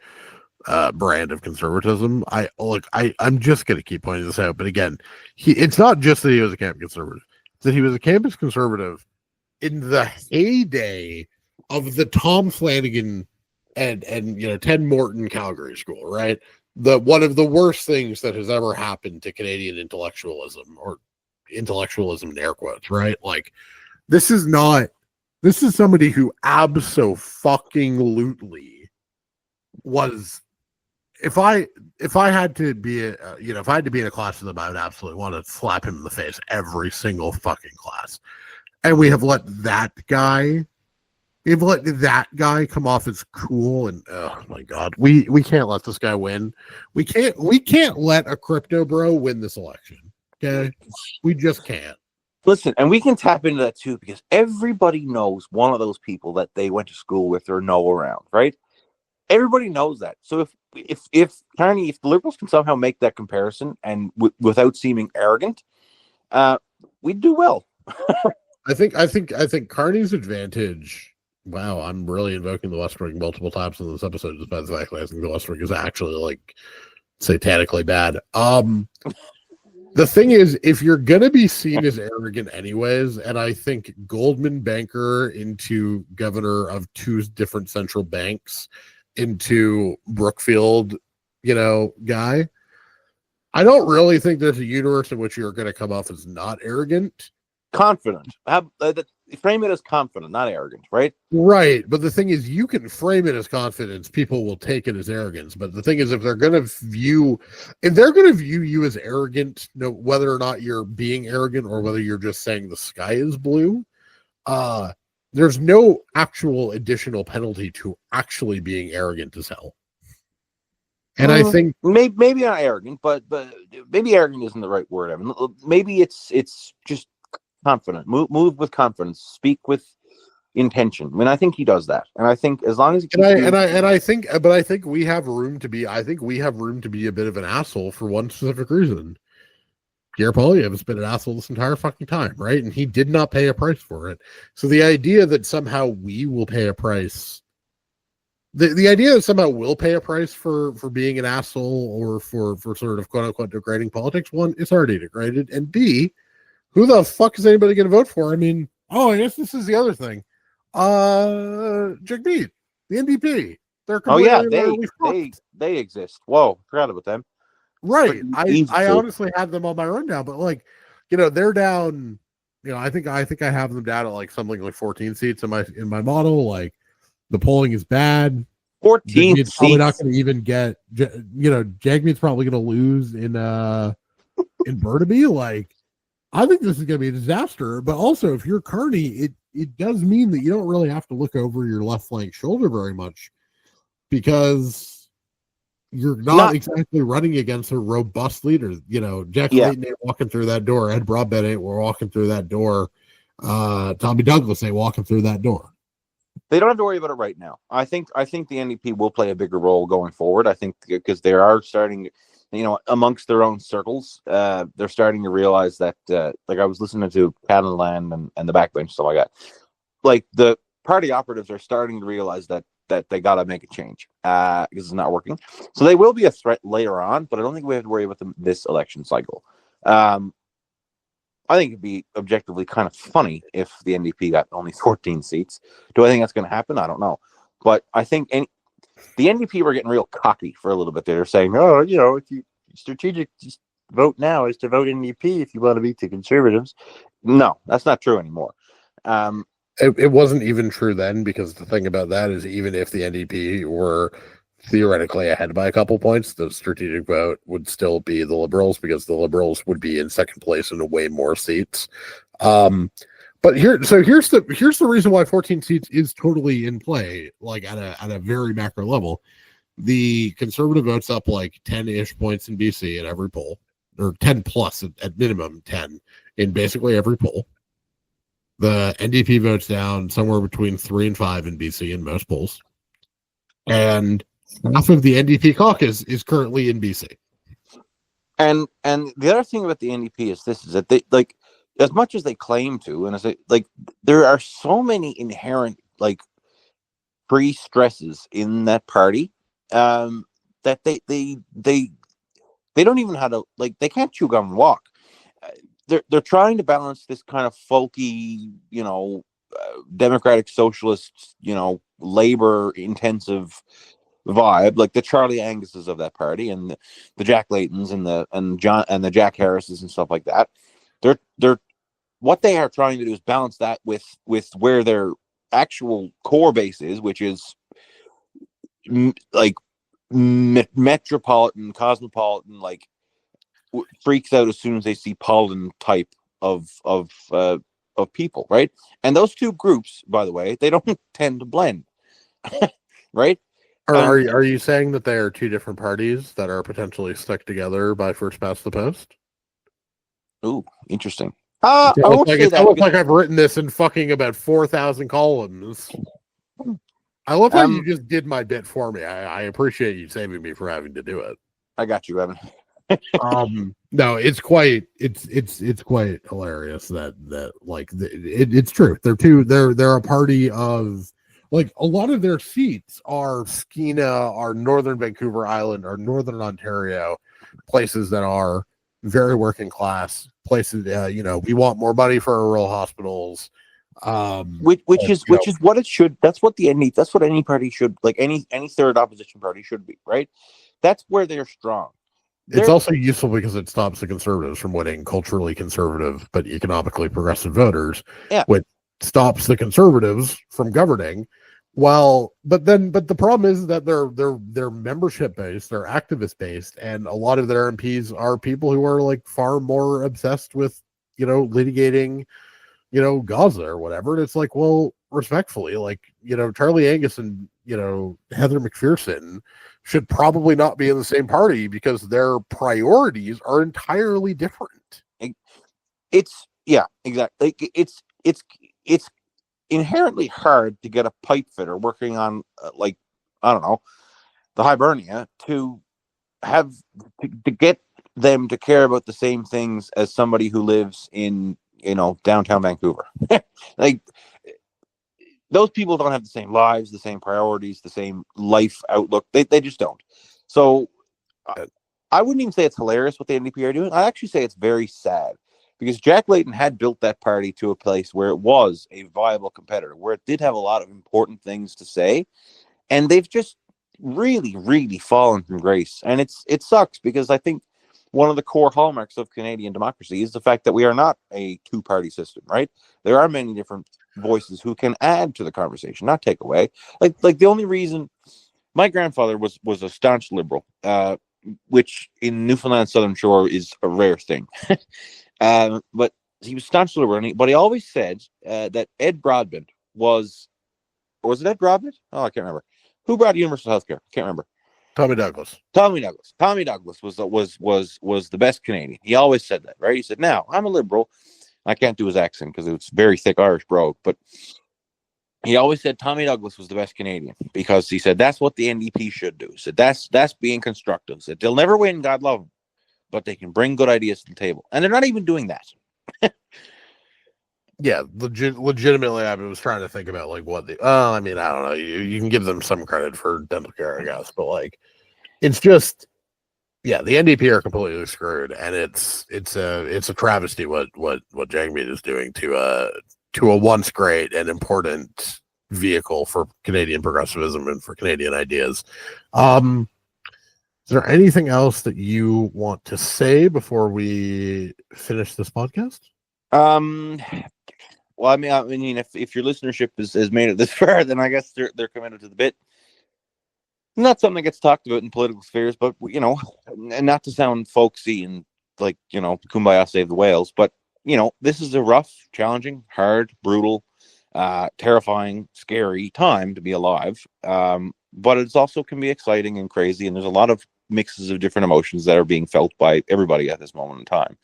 brand of conservatism. I'm just going to keep pointing this out, but again, it's not just that he was a campus conservative; it's that he was a campus conservative in the heyday of the Tom Flanagan and Ted Morton Calgary School, right? One of the worst things that has ever happened to Canadian intellectualism, or intellectualism in air quotes, right? Like, this is somebody who abso-fucking-lutely was. If I had to be in a class with him, I would absolutely want to slap him in the face every single fucking class. And we have let that guy come off as cool, and oh my god, we can't let this guy win. We can't let a crypto bro win this election. Okay, we just can't. Listen, and we can tap into that too, because everybody knows one of those people that they went to school with or know around, right? Everybody knows that. So if the Liberals can somehow make that comparison and without seeming arrogant, we'd do well. I think Carney's advantage. Wow, I'm really invoking the West Wing multiple times in this episode, despite the fact that I think the West Wing is actually like satanically bad. The thing is, if you're gonna be seen as arrogant anyways, and I think Goldman banker into governor of two different central banks into Brookfield, guy, I don't really think there's a universe in which you're going to come off as not arrogant. Confident. Frame it as confident, not arrogant, right? Right. But the thing is, you can frame it as confidence. People will take it as arrogance. But the thing is, if they're going to view you as arrogant, whether or not you're being arrogant or whether you're just saying the sky is blue, there's no actual additional penalty to actually being arrogant as hell. And I think maybe not arrogant, but maybe arrogant isn't the right word. I mean, maybe it's just confident. Move with confidence. Speak with intention. I mean, I think he does that, and I think as long as he I think we have room to be. I think we have room to be a bit of an asshole for one specific reason. Pierre Poilievre has been an asshole this entire fucking time, right? And he did not pay a price for it. So the idea that somehow we will pay a price. The idea that somehow we'll pay a price for being an asshole or for sort of quote unquote degrading politics, one, it's already degraded, and B, who the fuck is anybody going to vote for? I mean, I guess this is the other thing. Jagmeet, the NDP. They exist. Whoa, forgot about them. Right. I honestly had them on my rundown, but they're down. I think I have them down at like something like 14 seats in my model. Like, the polling is bad. 14 seats. Probably not going to even get. Jagmeet's probably going to lose in Burnaby. Like, I think this is going to be a disaster. But also, if you're Carney, it does mean that you don't really have to look over your left flank shoulder very much, because you're not exactly running against a robust leader. Jack Layton ain't walking through that door. Ed Broadbent ain't walking through that door. Tommy Douglas ain't walking through that door. They don't have to worry about it right now. I think the NDP will play a bigger role going forward. I think because they are starting, amongst their own circles, they're starting to realize that, like I was listening to Catalan and the backbench, stuff like that. Like, the party operatives are starting to realize that they got to make a change because it's not working. So they will be a threat later on, but I don't think we have to worry about them this election cycle. I think it'd be objectively kind of funny if the NDP got only 14 seats. Do I think that's going to happen? I don't know. But I think the NDP were getting real cocky for a little bit. They're saying, if you strategic vote now is to vote NDP if you want to beat the Conservatives. No, that's not true anymore. It wasn't even true then, because the thing about that is, even if the NDP were theoretically ahead by a couple points, the strategic vote would still be the Liberals, because the Liberals would be in second place in way more seats. But here's the reason why 14 seats is totally in play, like at a very macro level. The Conservative votes up like 10-ish points in BC in every poll, or 10 plus at minimum 10 in basically every poll. The NDP votes down somewhere between 3 and 5 in BC in most polls. And half of the NDP caucus is currently in BC. And the other thing about the NDP is that they, like, as much as they claim to, and as they, like, there are so many inherent, like, pre-stresses in that party that they don't even know how to, like, they can't chew gum and walk. They're trying to balance this kind of folky, democratic socialist, labor intensive vibe, like the Charlie Anguses of that party, and the Jack Laytons and the Jack Harrises and stuff like that. They're what they are trying to do is balance that with where their actual core base is, which is like metropolitan, cosmopolitan, like freaks out as soon as they see pollen type of people, right? And those two groups, by the way, they don't tend to blend, right? Are you saying that they are two different parties that are potentially stuck together by first past the post? Ooh, interesting. It's almost like I've written this in fucking about 4,000 columns. I love how you just did my bit for me. I appreciate you saving me from having to do it. I got you, Evan. No, it's quite hilarious that like it's true. They're a party of, like, a lot of their seats are Skeena, are Northern Vancouver Island, or Northern Ontario, places that are very working class places. We want more money for our rural hospitals. Which is what it should. That's what any party should, like, any third opposition party should be, right? That's where they're strong. It's also useful because it stops the conservatives from winning culturally conservative but economically progressive voters, which stops the conservatives from governing. But the problem is that they're membership based, they're activist based, and a lot of their MPs are people who are, like, far more obsessed with litigating Gaza or whatever. And it's like, well, respectfully, like, Charlie Angus and Heather McPherson should probably not be in the same party because their priorities are entirely different. It's exactly. It's inherently hard to get a pipe fitter working on, like, I don't know, the Hibernia to get them to care about the same things as somebody who lives in downtown Vancouver. Like, those people don't have the same lives, the same priorities, the same life outlook. They just don't. So I wouldn't even say it's hilarious what the NDP are doing. I actually say it's very sad, because Jack Layton had built that party to a place where it was a viable competitor, where it did have a lot of important things to say, and they've just really, really fallen from grace. And it sucks, because I think one of the core hallmarks of Canadian democracy is the fact that we are not a two-party system, right? There are many different voices who can add to the conversation, not take away. Like the only reason my grandfather was a staunch liberal, which in Newfoundland Southern Shore is a rare thing. But he was staunch liberal, but he always said that Ed Broadbent was it Ed Broadbent? Oh, I can't remember. Who brought universal health care? I can't remember. Tommy Douglas was the best Canadian. He always said that, right? He said, "Now, I'm a liberal." I can't do his accent because it's very thick Irish brogue, but he always said Tommy Douglas was the best Canadian, because he said that's what the NDP should do. He said that's being constructive. He said they'll never win, God love them, but they can bring good ideas to the table, and they're not even doing that. Yeah, legitimately, I was trying to think about, like, what I don't know. You can give them some credit for dental care, I guess, but, like, it's just, the NDP are completely screwed, and it's a travesty what Jagmeet is doing to a once great and important vehicle for Canadian progressivism and for Canadian ideas. Is there anything else that you want to say before we finish this podcast? Well, I mean, if your listenership has made it this far, then I guess they're committed to the bit. Not something that gets talked about in political spheres, but and not to sound folksy and, like, kumbaya save the whales, but this is a rough, challenging, hard, brutal, terrifying, scary time to be alive. But it also can be exciting and crazy, and there's a lot of mixes of different emotions that are being felt by everybody at this moment in time.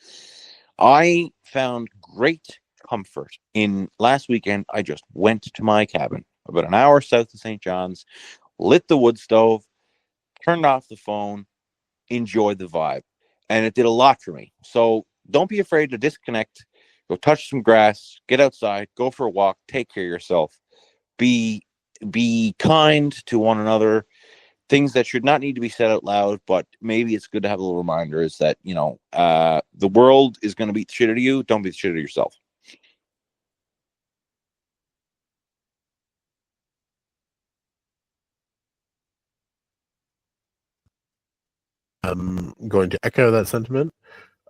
I found great comfort in last weekend. I just went to my cabin about an hour south of St. John's, lit the wood stove, turned off the phone, enjoyed the vibe, and it did a lot for me. So don't be afraid to disconnect, go touch some grass, get outside, go for a walk, take care of yourself, be kind to one another. Things that should not need to be said out loud, but maybe it's good to have a little reminder, is that the world is going to beat the shit out of you. Don't beat the shit out of yourself. I'm going to echo that sentiment,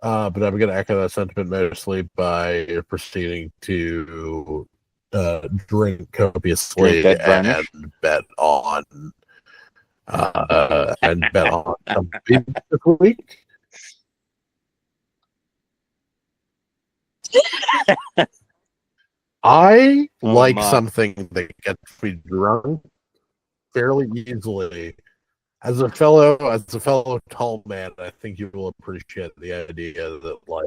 but I'm going to echo that sentiment mostly by proceeding to drink copiously and bet on something this week. I like something that gets me drunk fairly easily. As a fellow tall man, I think you will appreciate the idea that, like,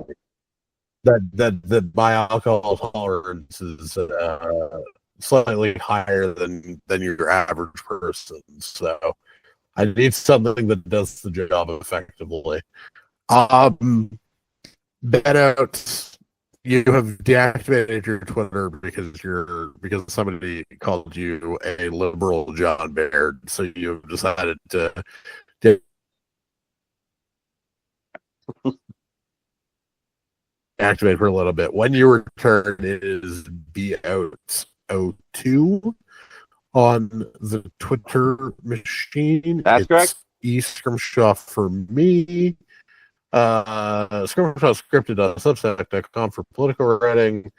that my alcohol tolerance is slightly higher than your average person. So I need something that does the job effectively. Bet out. You have deactivated your Twitter because somebody called you a liberal John Baird, so you've decided to activate for a little bit. When you return, it is BOut02 on the Twitter machine. That's correct. Scrimshaw for me. Scrimshaw scripted on Substack.com for political writing.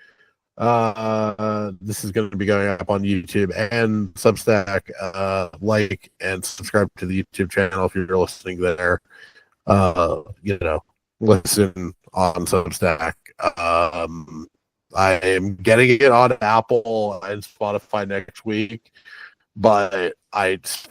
This is going to be going up on YouTube and Substack. Like and subscribe to the YouTube channel if you're listening there. Listen on Substack. I am getting it on Apple and Spotify next week, but I spent